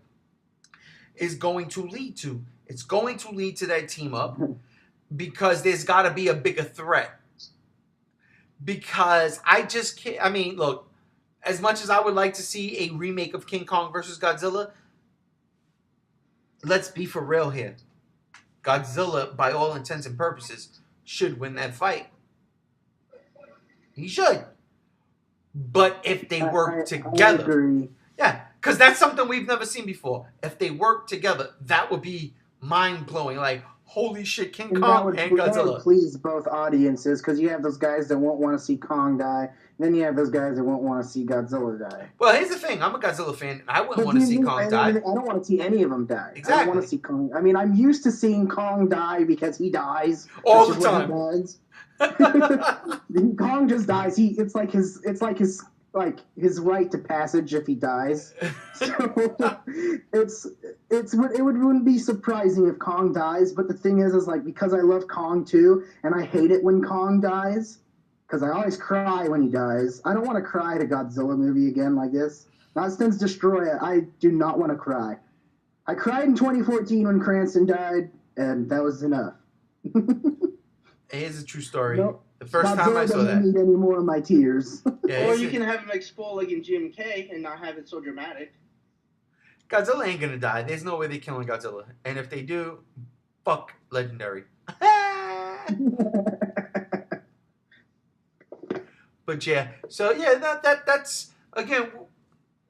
is going to lead to. It's going to lead to that team up because there's got to be a bigger threat. Because I just can't. I mean, look, as much as I would like to see a remake of King Kong versus Godzilla, let's be for real here. Godzilla, by all intents and purposes, should win that fight. He should. But if they work together. I agree. Yeah, because that's something we've never seen before. If they work together, that would be mind-blowing. Like, holy shit, King Kong and Godzilla. That would please both audiences, because you have those guys that won't want to see Kong die, and then you have those guys that won't want to see Godzilla die. Well, here's the thing. I'm a Godzilla fan, and I wouldn't want to see Kong die. I don't want to see any of them die. Exactly. I don't want to see Kong. I mean, I'm used to seeing Kong die because he dies. All the time. Kong just dies. It's like his right to passage if he dies. So it wouldn't be surprising if Kong dies. But the thing is like, because I love Kong too, and I hate it when Kong dies, because I always cry when he dies. I don't want to cry at a Godzilla movie again like this. Not since Destroy It. I do not want to cry. I cried in 2014 when Cranston died, and that was enough. It is a true story. Nope. The first time I saw that. Doesn't need any more of my tears. Yeah, or you can have him explode like in GMK and not have it so dramatic. Godzilla ain't gonna die. There's no way they're killing Godzilla. And if they do, fuck Legendary. But yeah, so yeah, that's again,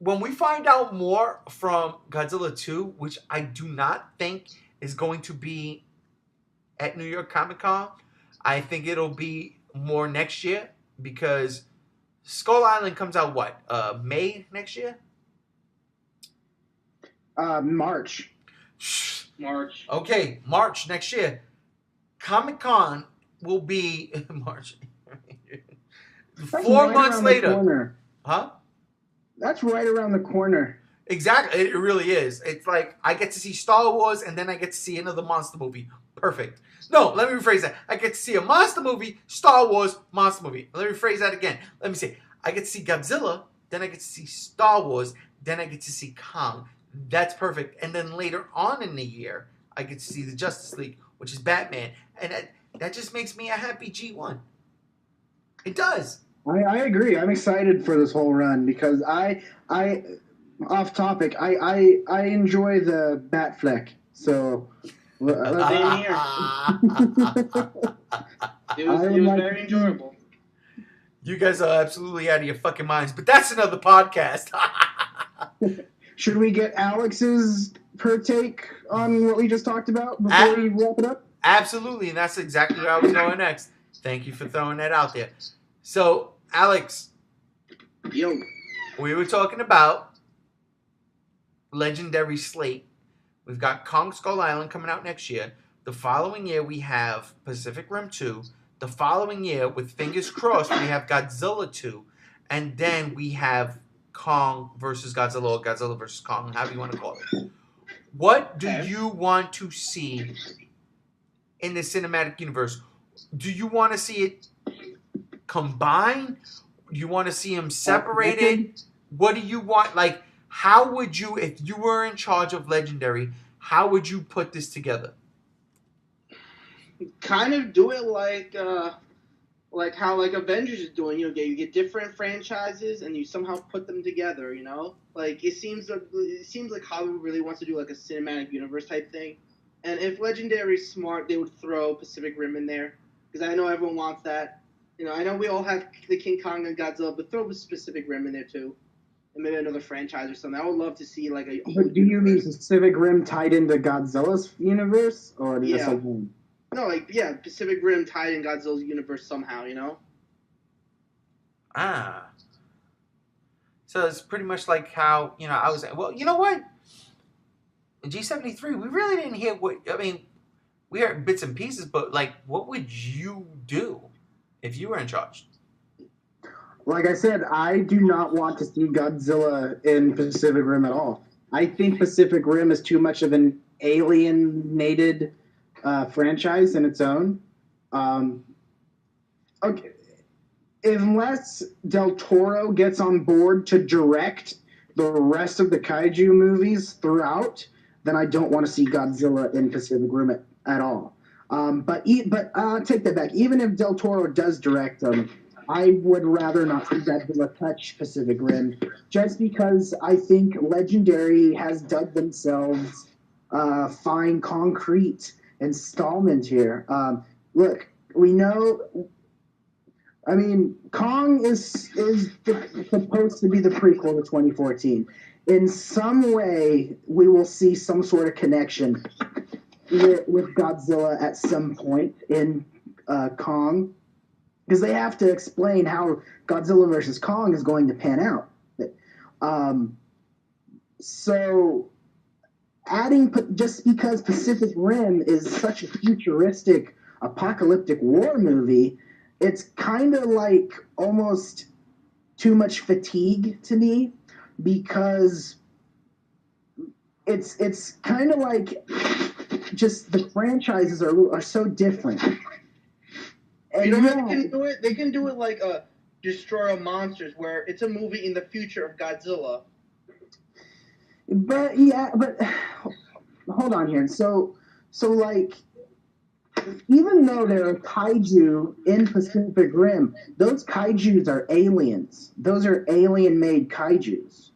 when we find out more from Godzilla 2, which I do not think is going to be at New York Comic Con, I think it'll be more next year because Skull Island comes out what? May next year? March. Okay, March next year. Comic Con will be March. 4 months later. Huh? That's right around the corner. Exactly. It really is. It's like I get to see Star Wars and then I get to see another monster movie. Perfect. No, let me rephrase that. I get to see a monster movie, Star Wars, monster movie. Let me rephrase that again. Let me say, I get to see Godzilla, then I get to see Star Wars, then I get to see Kong. That's perfect. And then later on in the year, I get to see the Justice League, which is Batman. And that just makes me a happy G1. It does. I agree. I'm excited for this whole run because I off topic, I enjoy the Batfleck. So... Same here. It was very enjoyable. You guys are absolutely out of your fucking minds, but that's another podcast. Should we get Alex's per take on what we just talked about before we wrap it up? Absolutely, and that's exactly where I was going next. Thank you for throwing that out there. So, Alex. Yo. We were talking about Legendary Slate. We've got Kong Skull Island coming out next year. The following year, we have Pacific Rim 2. The following year, with fingers crossed, we have Godzilla 2. And then we have Kong versus Godzilla, or Godzilla versus Kong, however you want to call it. What do you want to see in the cinematic universe? Do you want to see it combined? Do you want to see them separated? What do you want? Like, how would you, if you were in charge of Legendary, how would you put this together? Kind of do it like how like Avengers is doing. You get different franchises and you somehow put them together. Like it seems like Hollywood really wants to do like a cinematic universe type thing. And if Legendary's smart, they would throw Pacific Rim in there because I know everyone wants that. I know we all have the King Kong and Godzilla, but throw Pacific Rim in there too, and maybe another franchise or something. I would love to see like a whole. But do you mean Pacific Rim tied into Godzilla's universe, or just Yeah. alone? No, Pacific Rim tied in Godzilla's universe somehow, Ah. So it's pretty much like how, I was, well, you know what? In G73, we really didn't hear we heard bits and pieces, but like, what would you do if you were in charge? Like I said, I do not want to see Godzilla in Pacific Rim at all. I think Pacific Rim is too much of an alienated franchise in its own. Okay, unless Del Toro gets on board to direct the rest of the Kaiju movies throughout, then I don't want to see Godzilla in Pacific Rim at all. But take that back. Even if Del Toro does direct them, I would rather not see Godzilla touch Pacific Rim, just because I think Legendary has dug themselves fine concrete installment here. Look, we know. I mean, Kong is supposed to be the prequel to 2014. In some way, we will see some sort of connection with Godzilla at some point in Kong, because they have to explain how Godzilla versus Kong is going to pan out. So just because Pacific Rim is such a futuristic apocalyptic war movie, it's kind of like almost too much fatigue to me, because it's kind of like just the franchises are so different. And how they can do it? They can do it like a Destroyer of Monsters, where it's a movie in the future of Godzilla. But hold on here. So like, even though there are kaiju in Pacific Rim, those kaijus are aliens. Those are alien-made kaijus.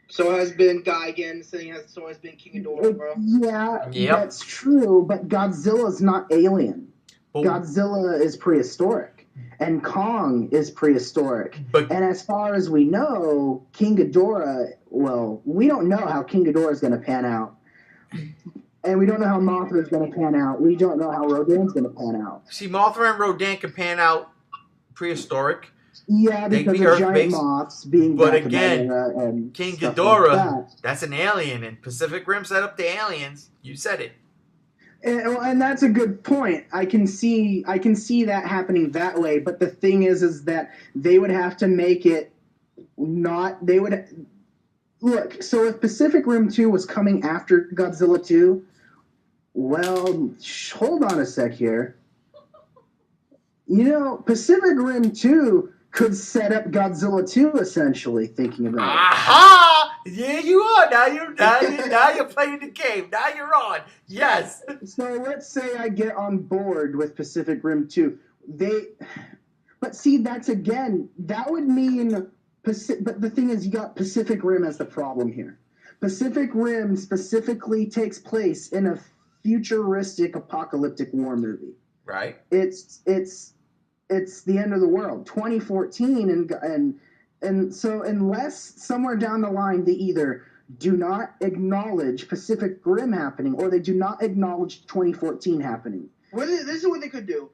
So has been Gigan, so has been King Ghidorah. Yeah, That's true, but Godzilla's not alien. Godzilla is prehistoric, and Kong is prehistoric. And as far as we know, King Ghidorah, well, we don't know how King Ghidorah is going to pan out. And we don't know how Mothra is going to pan out. We don't know how Rodan's going to pan out. See, Mothra and Rodan can pan out prehistoric. Yeah, because of giant moths being. But again, King Ghidorah, like that's an alien, and Pacific Rim set up the aliens. You said it. And that's a good point. I can see that happening that way. But the thing is that they would have to make it not. They would look. So if Pacific Rim 2 was coming after Godzilla 2. Well, hold on a sec here. Pacific Rim 2 could set up Godzilla 2, essentially, thinking about it. Aha! Yeah, you are. Now you're playing the game. Now you're on. Yes. So let's say I get on board with Pacific Rim 2. But see, that would mean... But the thing is, you got Pacific Rim as the problem here. Pacific Rim specifically takes place in a futuristic apocalyptic war movie. Right. It's the end of the world, 2014, and so unless somewhere down the line they either do not acknowledge Pacific Rim happening or they do not acknowledge 2014 happening. This is what they could do.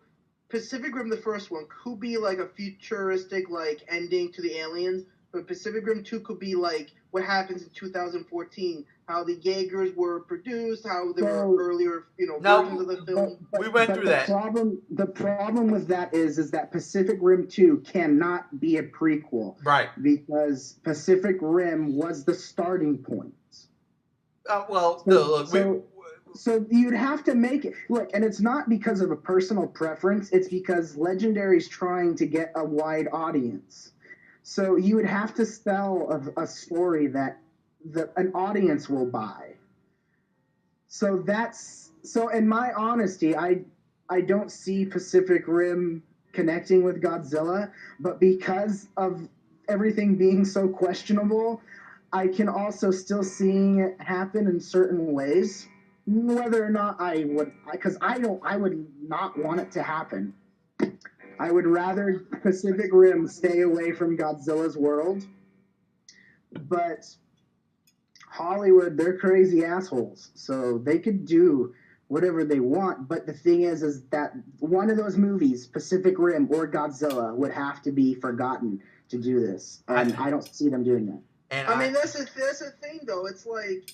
Pacific Rim, the first one, could be like a futuristic like ending to the aliens, but Pacific Rim 2 could be like what happens in 2014, how the Jaegers were produced, how there were earlier, versions of the film. We went through that. The problem with that is that Pacific Rim 2 cannot be a prequel. Right. Because Pacific Rim was the starting point. So you'd have to make it look, and it's not because of a personal preference. It's because Legendary's trying to get a wide audience. So you would have to sell a story that an audience will buy. So in my honesty, I don't see Pacific Rim connecting with Godzilla, but because of everything being so questionable, I can also still seeing it happen in certain ways. Whether or not I would, because I would not want it to happen. I would rather Pacific Rim stay away from Godzilla's world, but Hollywood, they're crazy assholes, so they could do whatever they want. But the thing is that one of those movies, Pacific Rim or Godzilla, would have to be forgotten to do this, and I don't see them doing that. And I mean, that's the thing, though. It's like,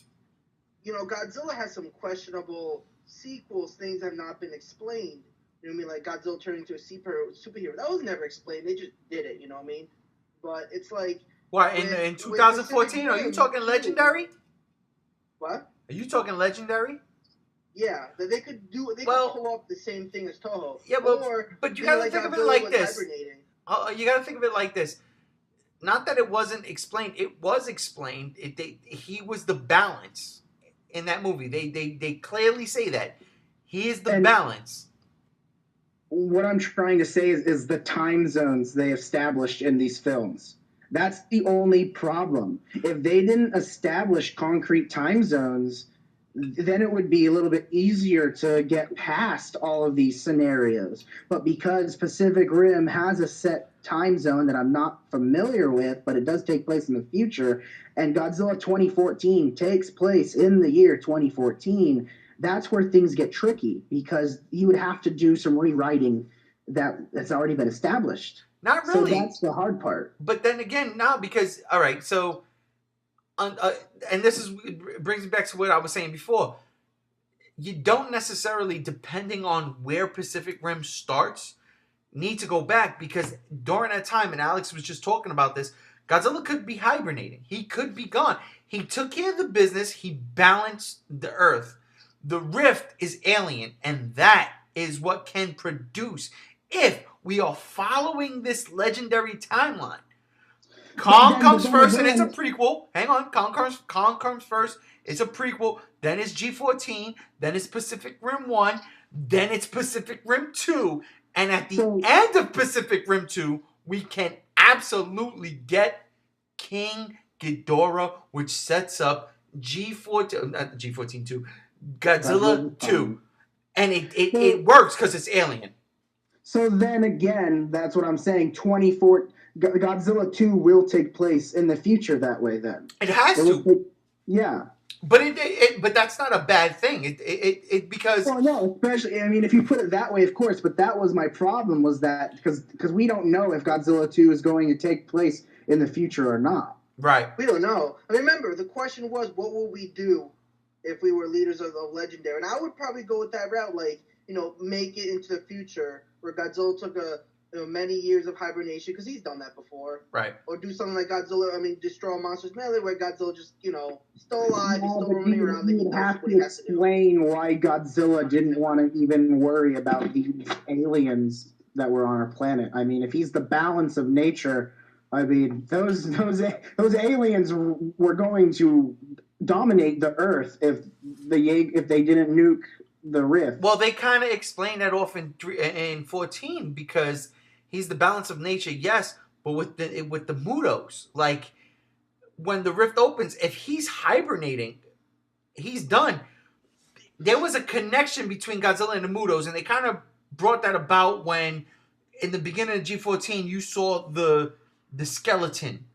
Godzilla has some questionable sequels. Things have not been explained. You know what I mean? Like Godzilla turning into a superhero. That was never explained. They just did it. You know what I mean? But it's like. What, in 2014? Are you talking Legendary? What? Are you talking Legendary? Yeah, that they could do. They could pull off the same thing as Toho. Yeah, but you gotta think of it like this. You gotta think of it like this. Not that it wasn't explained. It was explained. He was the balance in that movie. They clearly say that he is the balance. What I'm trying to say is the time zones they established in these films. That's the only problem. If they didn't establish concrete time zones, then it would be a little bit easier to get past all of these scenarios. But because Pacific Rim has a set time zone that I'm not familiar with, but it does take place in the future, and Godzilla 2014 takes place in the year 2014, that's where things get tricky, because you would have to do some rewriting that's already been established. Not really. So that's the hard part. But then again, no, because, all right, so, and this brings me back to what I was saying before. You don't necessarily, depending on where Pacific Rim starts, need to go back, because during that time, and Alex was just talking about this, Godzilla could be hibernating. He could be gone. He took care of the business. He balanced the Earth. The rift is alien, and that is what can produce, if we are following this legendary timeline. Kong comes first, and it's a prequel. Hang on. Kong comes first. It's a prequel. Then it's G14. Then it's Pacific Rim 1. Then it's Pacific Rim 2. And at the end of Pacific Rim 2, we can absolutely get King Ghidorah, which sets up not G14 2, Godzilla 2. And it works because it's alien. So then again, that's what I'm saying. Godzilla 2 will take place in the future that way. Then it has to. Yeah. But but that's not a bad thing. Because. Well, no, especially if you put it that way, of course. But that was my problem, was that because we don't know if Godzilla 2 is going to take place in the future or not. Right. We don't know. Remember, the question was, what will we do if we were leaders of the Legendary? And I would probably go with that route, make it into the future where Godzilla took many years of hibernation, because he's done that before. Right. Or do something like Godzilla, Destroy Monsters Melee, where Godzilla just, still alive, he's still roaming around. You would have to explain why Godzilla didn't want to even worry about these aliens that were on our planet. If he's the balance of nature, those aliens were going to dominate the Earth if they didn't nuke the rift. Well, they kind of explain that off in 14, because he's the balance of nature, yes, but with the Mutos, like when the rift opens, if he's hibernating, he's done. There was a connection between Godzilla and the Mutos, and they kind of brought that about when in the beginning of G14 you saw the skeleton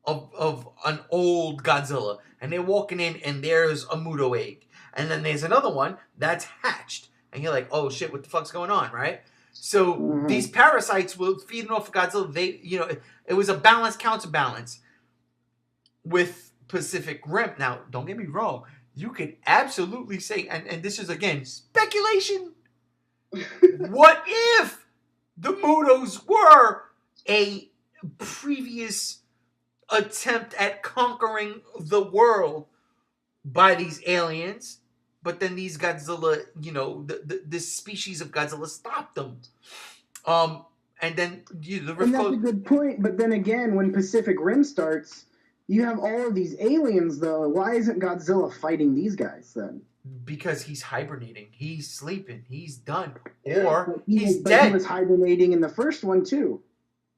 of an old Godzilla, and they're walking in, and there's a Muto egg. And then there's another one that's hatched. And you're like, oh shit, what the fuck's going on, right? So these parasites were feeding off of Godzilla. It was a balance, counterbalance with Pacific Rim. Now, don't get me wrong. You could absolutely say, and this is, again, speculation. What if the Mutos were a previous attempt at conquering the world by these aliens? But then these Godzilla, this species of Godzilla stopped them. And then the rift. And that's a good point. But then again, when Pacific Rim starts, you have all of these aliens, though. Why isn't Godzilla fighting these guys then? Because he's hibernating. He's sleeping. He's done. Yeah. Or But he's He dead. was hibernating in the first one too.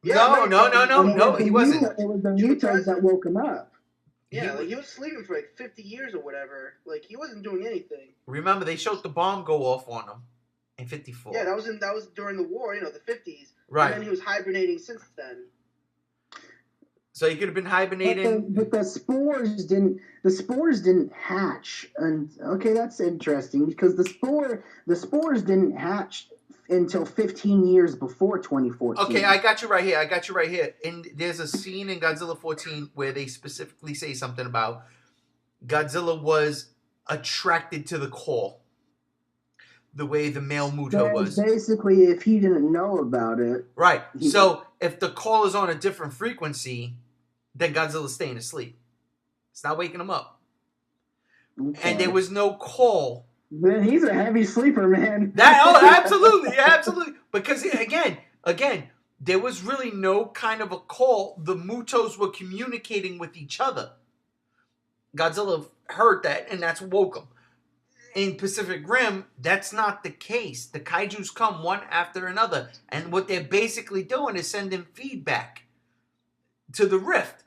Yeah, No, he wasn't. It was the mutos that woke him up. Yeah, like he was sleeping for like 50 years or whatever. Like he wasn't doing anything. Remember, they showed the bomb go off on him in 54. Yeah, that was during the war, the 50s. Right. And then he was hibernating since then. So he could have been hibernating. But the spores didn't. The spores didn't hatch, and okay, that's interesting because the spores didn't hatch until 15 years before 2014. Okay, I got you right here. And there's a scene in Godzilla 14 where they specifically say something about Godzilla was attracted to the call, the way the male Muto was. Basically, if he didn't know about it, Right. So if the call is on a different frequency, then Godzilla's staying asleep. It's not waking him up. okay. And there was no call. Then he's a heavy sleeper, man. Absolutely. Because again, there was really no kind of a call. The Mutos were communicating with each other. Godzilla heard that, and that's what woke him. In Pacific Rim, that's not the case. The kaijus come one after another, and what they're basically doing is sending feedback to the rift,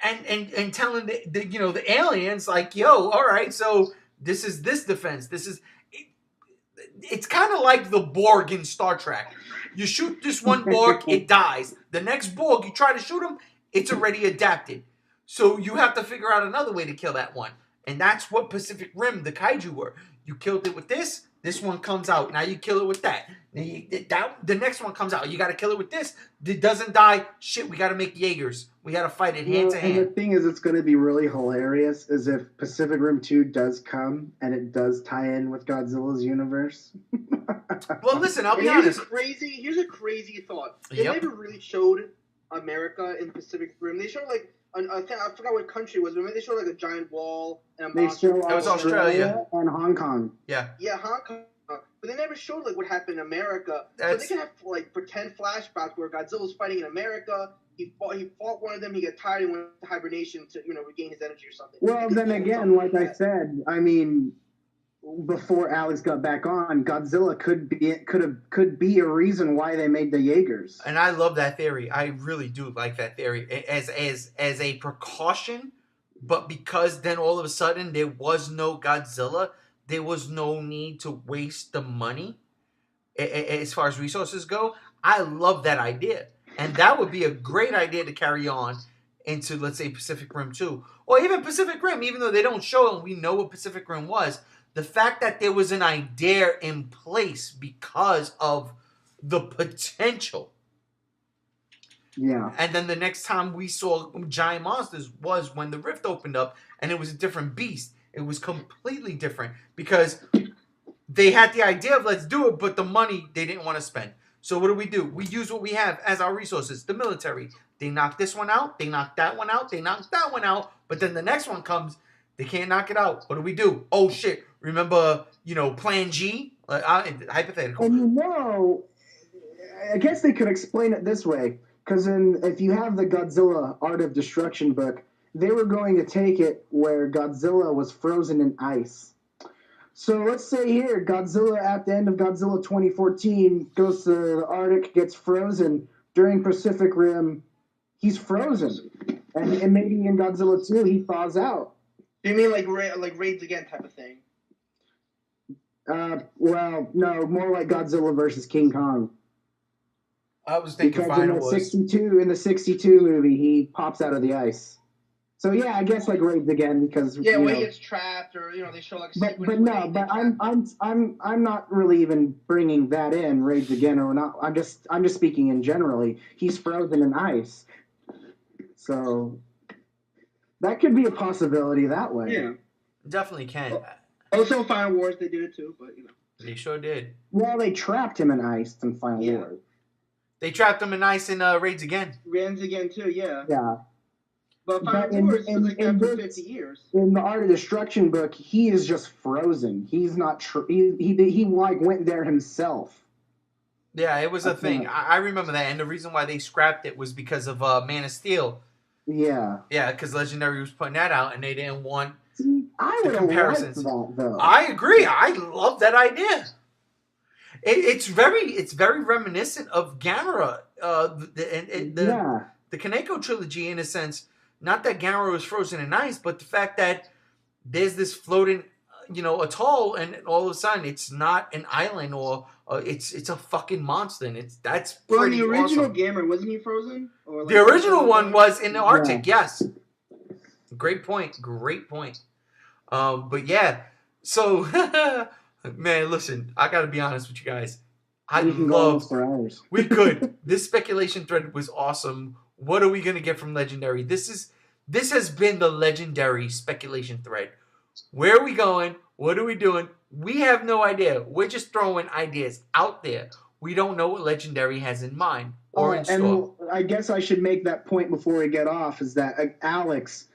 and telling the aliens like, yo, all right, so this is this defense. It's kind of like the Borg in Star Trek. You shoot this one Borg, it dies. The next Borg, you try to shoot him, it's already adapted. So you have to figure out another way to kill that one. And that's what Pacific Rim, the kaiju were. You killed it with this one comes out. Now you kill it with that. The next one comes out. You got to kill it with this. It doesn't die. Shit, we got to make Jaegers. We got to fight it hand to hand. And the thing is, it's going to be really hilarious is if Pacific Rim 2 does come and it does tie in with Godzilla's universe. Well, listen, I'll be honest. Here's a crazy thought. They never really showed America in Pacific Rim. They showed like I forgot what country it was. Remember they showed like a giant wall and a monster. It was Australia and Hong Kong. Yeah, Hong Kong. But they never showed like what happened in America. So they can have like pretend flashbacks where Godzilla's fighting in America. He fought one of them. He got tired and went to hibernation to regain his energy or something. Well, then again, like I said, I mean, before Alex got back on, Godzilla could be a reason why they made the Jaegers. And I love that theory. I really do like that theory as a precaution. But because then all of a sudden there was no Godzilla, there was no need to waste the money as far as resources go. I love that idea. And that would be a great idea to carry on into, let's say, Pacific Rim 2. Or even Pacific Rim, even though they don't show and we know what Pacific Rim was. The fact that there was an idea in place because of the potential. Yeah. And then the next time we saw giant monsters was when the rift opened up and it was a different beast. It was completely different because they had the idea of let's do it, but the money they didn't want to spend. So what do? We use what we have as our resources, the military. They knock this one out. They knock that one out. They knock that one out. But then the next one comes. They can't knock it out. What do? Oh, shit. Remember, Plan G? Hypothetical. And I guess they could explain it this way. Because if you have the Godzilla Art of Destruction book, they were going to take it where Godzilla was frozen in ice. So let's say here, Godzilla at the end of Godzilla 2014 goes to the Arctic, gets frozen. During Pacific Rim, he's frozen. And maybe in Godzilla 2, he thaws out. You mean like Raids Again type of thing? Well, no, more like Godzilla versus King Kong. I was thinking because in the 62 movie, he pops out of the ice. So yeah, I guess like Raids Again because he gets trapped or they show like. But I'm not really even bringing that in Raids Again or not. I'm just speaking in generally. He's frozen in ice, so that could be a possibility that way. Yeah, definitely can. Also, Final Wars they did it too, but they sure did. Well, they trapped him in ice in Final Wars. They trapped him in ice in Raids Again. Raids Again too, yeah. Yeah. But Final Wars is like that for 50 years. In the Art of Destruction book, he is just frozen. He's not. He like went there himself. Yeah, it was a thing. I remember that, and the reason why they scrapped it was because of Man of Steel. Yeah. Yeah, because Legendary was putting that out, and they didn't want See, I the would have liked comparisons. that though. I agree. I love that idea. It's very reminiscent of Gamera, the Kaneko trilogy in a sense. Not that Gamera is frozen in ice, but the fact that there's this floating, atoll, and all of a sudden it's not an island or it's a fucking monster, and that's pretty the original awesome. Gamera, wasn't he frozen? Or like The original one was in the Arctic. Yeah. Yes. Great point. But yeah, so man, listen, I gotta be honest with you guys. We can go almost for hours. We could. This speculation thread was awesome. What are we gonna get from Legendary? This has been the Legendary speculation thread. Where are we going? What are we doing? We have no idea. We're just throwing ideas out there. We don't know what Legendary has in mind or in store. And I guess I should make that point before we get off, is that Alex,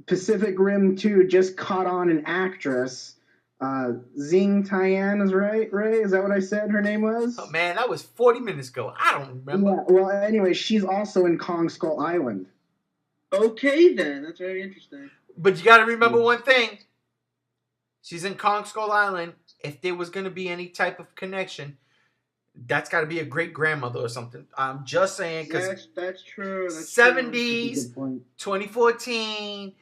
Pacific Rim 2 just caught on an actress. Xing Tian is right? Is that what I said her name was? Oh, man, that was 40 minutes ago. I don't remember. Yeah, well, anyway, she's also in Kong Skull Island. Okay, then. That's very interesting. But you got to remember one thing. She's in Kong Skull Island. If there was going to be any type of connection, that's got to be a great grandmother or something. I'm just saying, because that's true. 70s, 2014,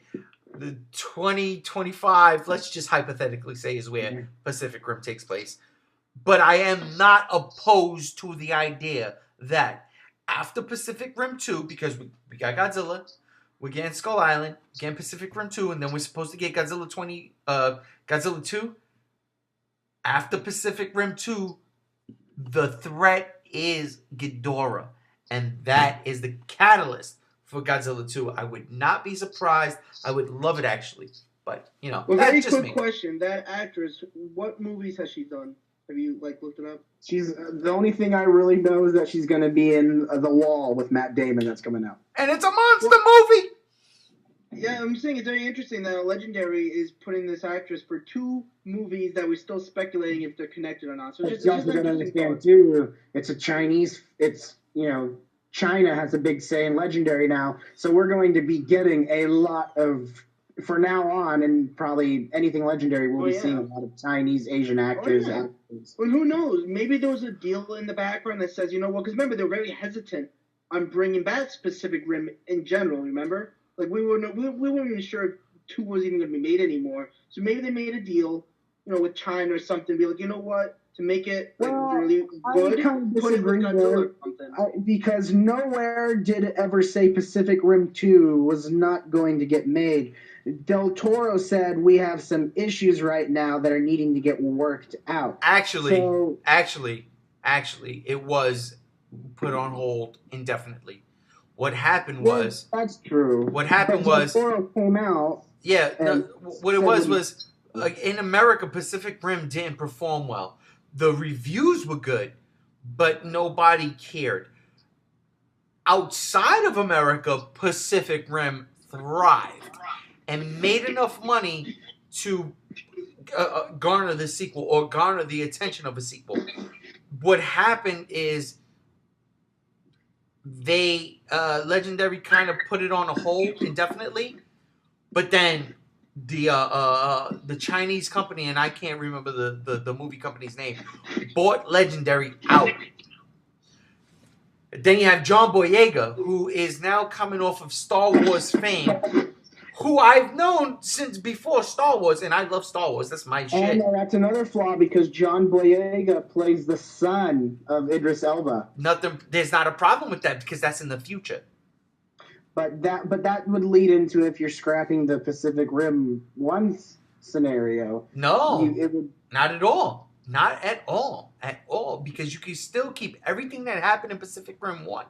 the 2025. Let's just hypothetically say is where Pacific Rim takes place. But I am not opposed to the idea that after Pacific Rim 2, because we got Godzilla. We're getting Skull Island, getting Pacific Rim 2, and then we're supposed to get Godzilla 2. After Pacific Rim 2, the threat is Ghidorah. And that is the catalyst for Godzilla 2. I would not be surprised. I would love it, actually. But, Well, that's very just quick me. question. That actress, what movies has she done? Have you, looked it up? She's the only thing I really know is that she's going to be in The Wall with Matt Damon that's coming out. And it's a monster movie! Yeah, I'm saying it's very interesting that Legendary is putting this actress for 2 movies that we're still speculating if they're connected or not. So you also got to understand, too, it's a Chinese, China has a big say in Legendary now, so we're going to be getting a lot of, for now on, and probably anything Legendary, we'll be seeing a lot of Chinese, Asian actors. Well, who knows? Maybe there was a deal in the background that says, because remember, they were very hesitant on bringing back Pacific Rim in general, remember? Like, we weren't even sure if 2 was even going to be made anymore. So maybe they made a deal, with China or something, be like, you know what? To make it really good, put it with Godzilla or something. Because nowhere did it ever say Pacific Rim 2 was not going to get made. Del Toro said we have some issues right now that are needing to get worked out. Actually, it was put on hold indefinitely. What happened was... That's true. What happened was... Del Toro came out... Yeah, what it was in America, Pacific Rim didn't perform well. The reviews were good, but nobody cared. Outside of America, Pacific Rim thrived and made enough money to garner the sequel or garner the attention of a sequel. What happened is they Legendary kind of put it on a hold indefinitely, but then the Chinese company, and I can't remember the movie company's name, bought Legendary out. Then you have John Boyega, who is now coming off of Star Wars fame, who I've known since before Star Wars, and I love Star Wars. That's my shit. And that's another flaw, because John Boyega plays the son of Idris Elba. There's not a problem with that, because that's in the future. But that would lead into, if you're scrapping the Pacific Rim 1 scenario. No, not at all. Not at all. At all. Because you can still keep everything that happened in Pacific Rim 1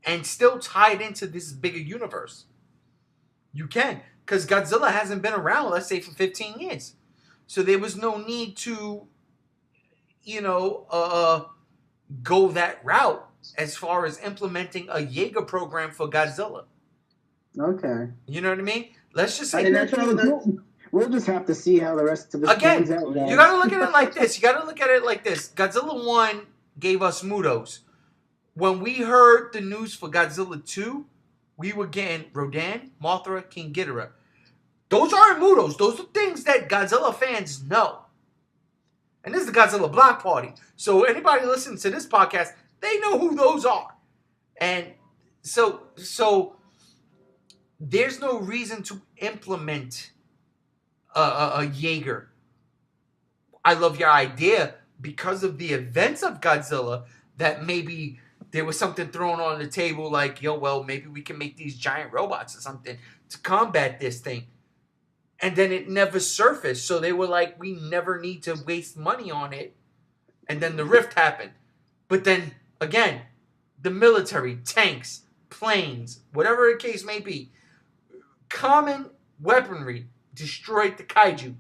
and still tie it into this bigger universe. You can. Because Godzilla hasn't been around, let's say, for 15 years. So there was no need to, go that route as far as implementing a Jaeger program for Godzilla. Okay. You know what I mean? Let's just say... We'll just have to see how the rest of this plays out. You got to look at it like this. Godzilla 1 gave us Mudos. When we heard the news for Godzilla 2, we were getting Rodan, Mothra, King Ghidorah. Those aren't Mutos. Those are things that Godzilla fans know. And this is the Godzilla Block Party. So anybody listening to this podcast, they know who those are. And so there's no reason to implement a Jaeger. I love your idea because of the events of Godzilla that maybe there was something thrown on the table like, maybe we can make these giant robots or something to combat this thing. And then it never surfaced. So they were like, we never need to waste money on it. And then the rift happened. But then, again, the military, tanks, planes, whatever the case may be, common weaponry destroyed the Kaiju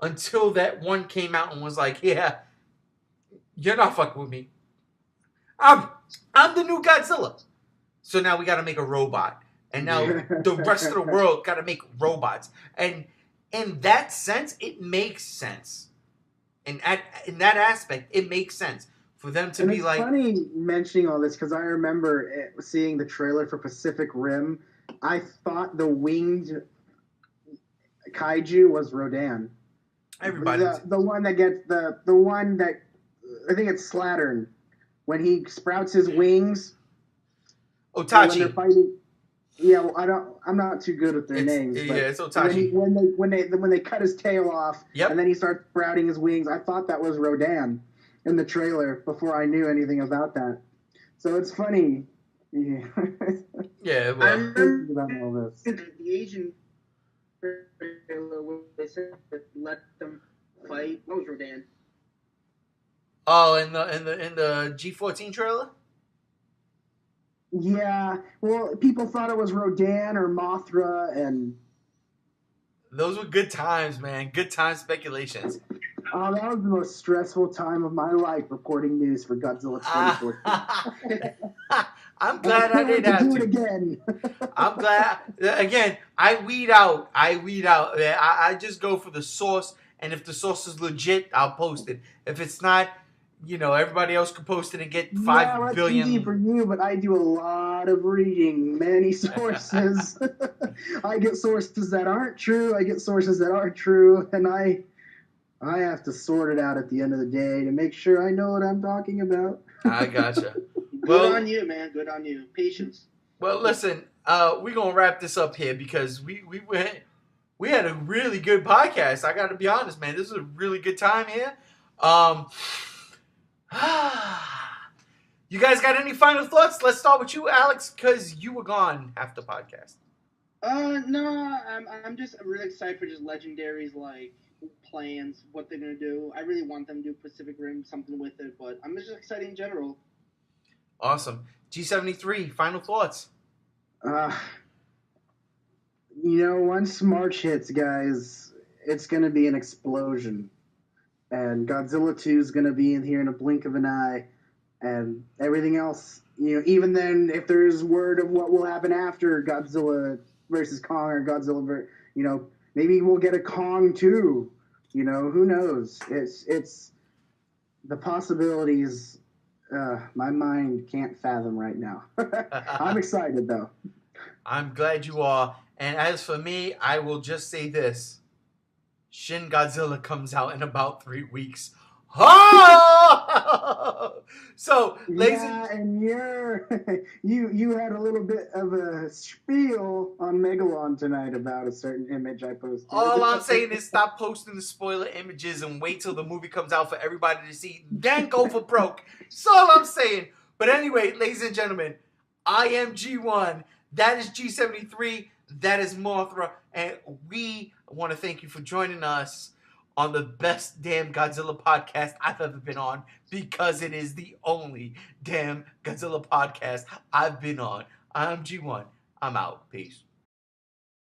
until that one came out and was like, yeah, you're not fucking with me. I'm the new Godzilla. So now we got to make a robot. And now the rest of the world got to make robots. And in that sense, it makes sense. And in that aspect, it makes sense for them to be it's like... It's funny mentioning all this because I remember seeing the trailer for Pacific Rim. I thought the winged Kaiju was Rodan. Everybody. The one that gets the one that... I think it's Slattern. When he sprouts his wings... Otachi. When they're fighting... Yeah, well, I'm not too good with their names. Yeah, but it's Otachi. When they cut his tail off, yep. And then he starts sprouting his wings, I thought that was Rodan in the trailer before I knew anything about that. So it's funny. Yeah. Yeah, well. I remember about all this. the Asian trailer where they said let them fight. What was Rodan? Oh, in the G14 trailer. Yeah, well, people thought it was Rodan or Mothra, and those were good times, man. Good time speculations. Oh, that was the most stressful time of my life reporting news for Godzilla 2014. I'm glad I didn't have to. Do it again. I'm glad. Again, I weed out. I just go for the source, and if the source is legit, I'll post it. If it's not, everybody else can post it and get 5 billion. Easy for you, but I do a lot of reading, many sources. I get sources that aren't true. I get sources that are true, and I have to sort it out at the end of the day to make sure I know what I'm talking about. I gotcha. Good on you, man. Good on you. Patience. Well, listen, we're gonna wrap this up here because we had a really good podcast. I got to be honest, man. This was a really good time here. You guys got any final thoughts? Let's start with you, Alex, because you were gone half the podcast. No, I'm just really excited for just Legendary's plans, what they're gonna do. I really want them to do Pacific Rim, something with it, but I'm just excited in general. Awesome. G73, final thoughts. Once March hits, guys, it's gonna be an explosion. And Godzilla 2 is going to be in here in a blink of an eye. And everything else, even then, if there's word of what will happen after Godzilla versus Kong or Godzilla, maybe we'll get a Kong 2. Who knows? It's the possibilities my mind can't fathom right now. I'm excited, though. I'm glad you are. And as for me, I will just say this. Shin Godzilla comes out in about 3 weeks. Oh! So, ladies and you had a little bit of a spiel on Megalon tonight about a certain image I posted. All I'm saying is stop posting the spoiler images and wait till the movie comes out for everybody to see. Then go for broke. That's all I'm saying. But anyway, ladies and gentlemen, I am G1. That is G73. That is Mothra. And we want to thank you for joining us on the best damn Godzilla podcast I've ever been on, because it is the only damn Godzilla podcast I've been on. I'm G1. I'm out. Peace.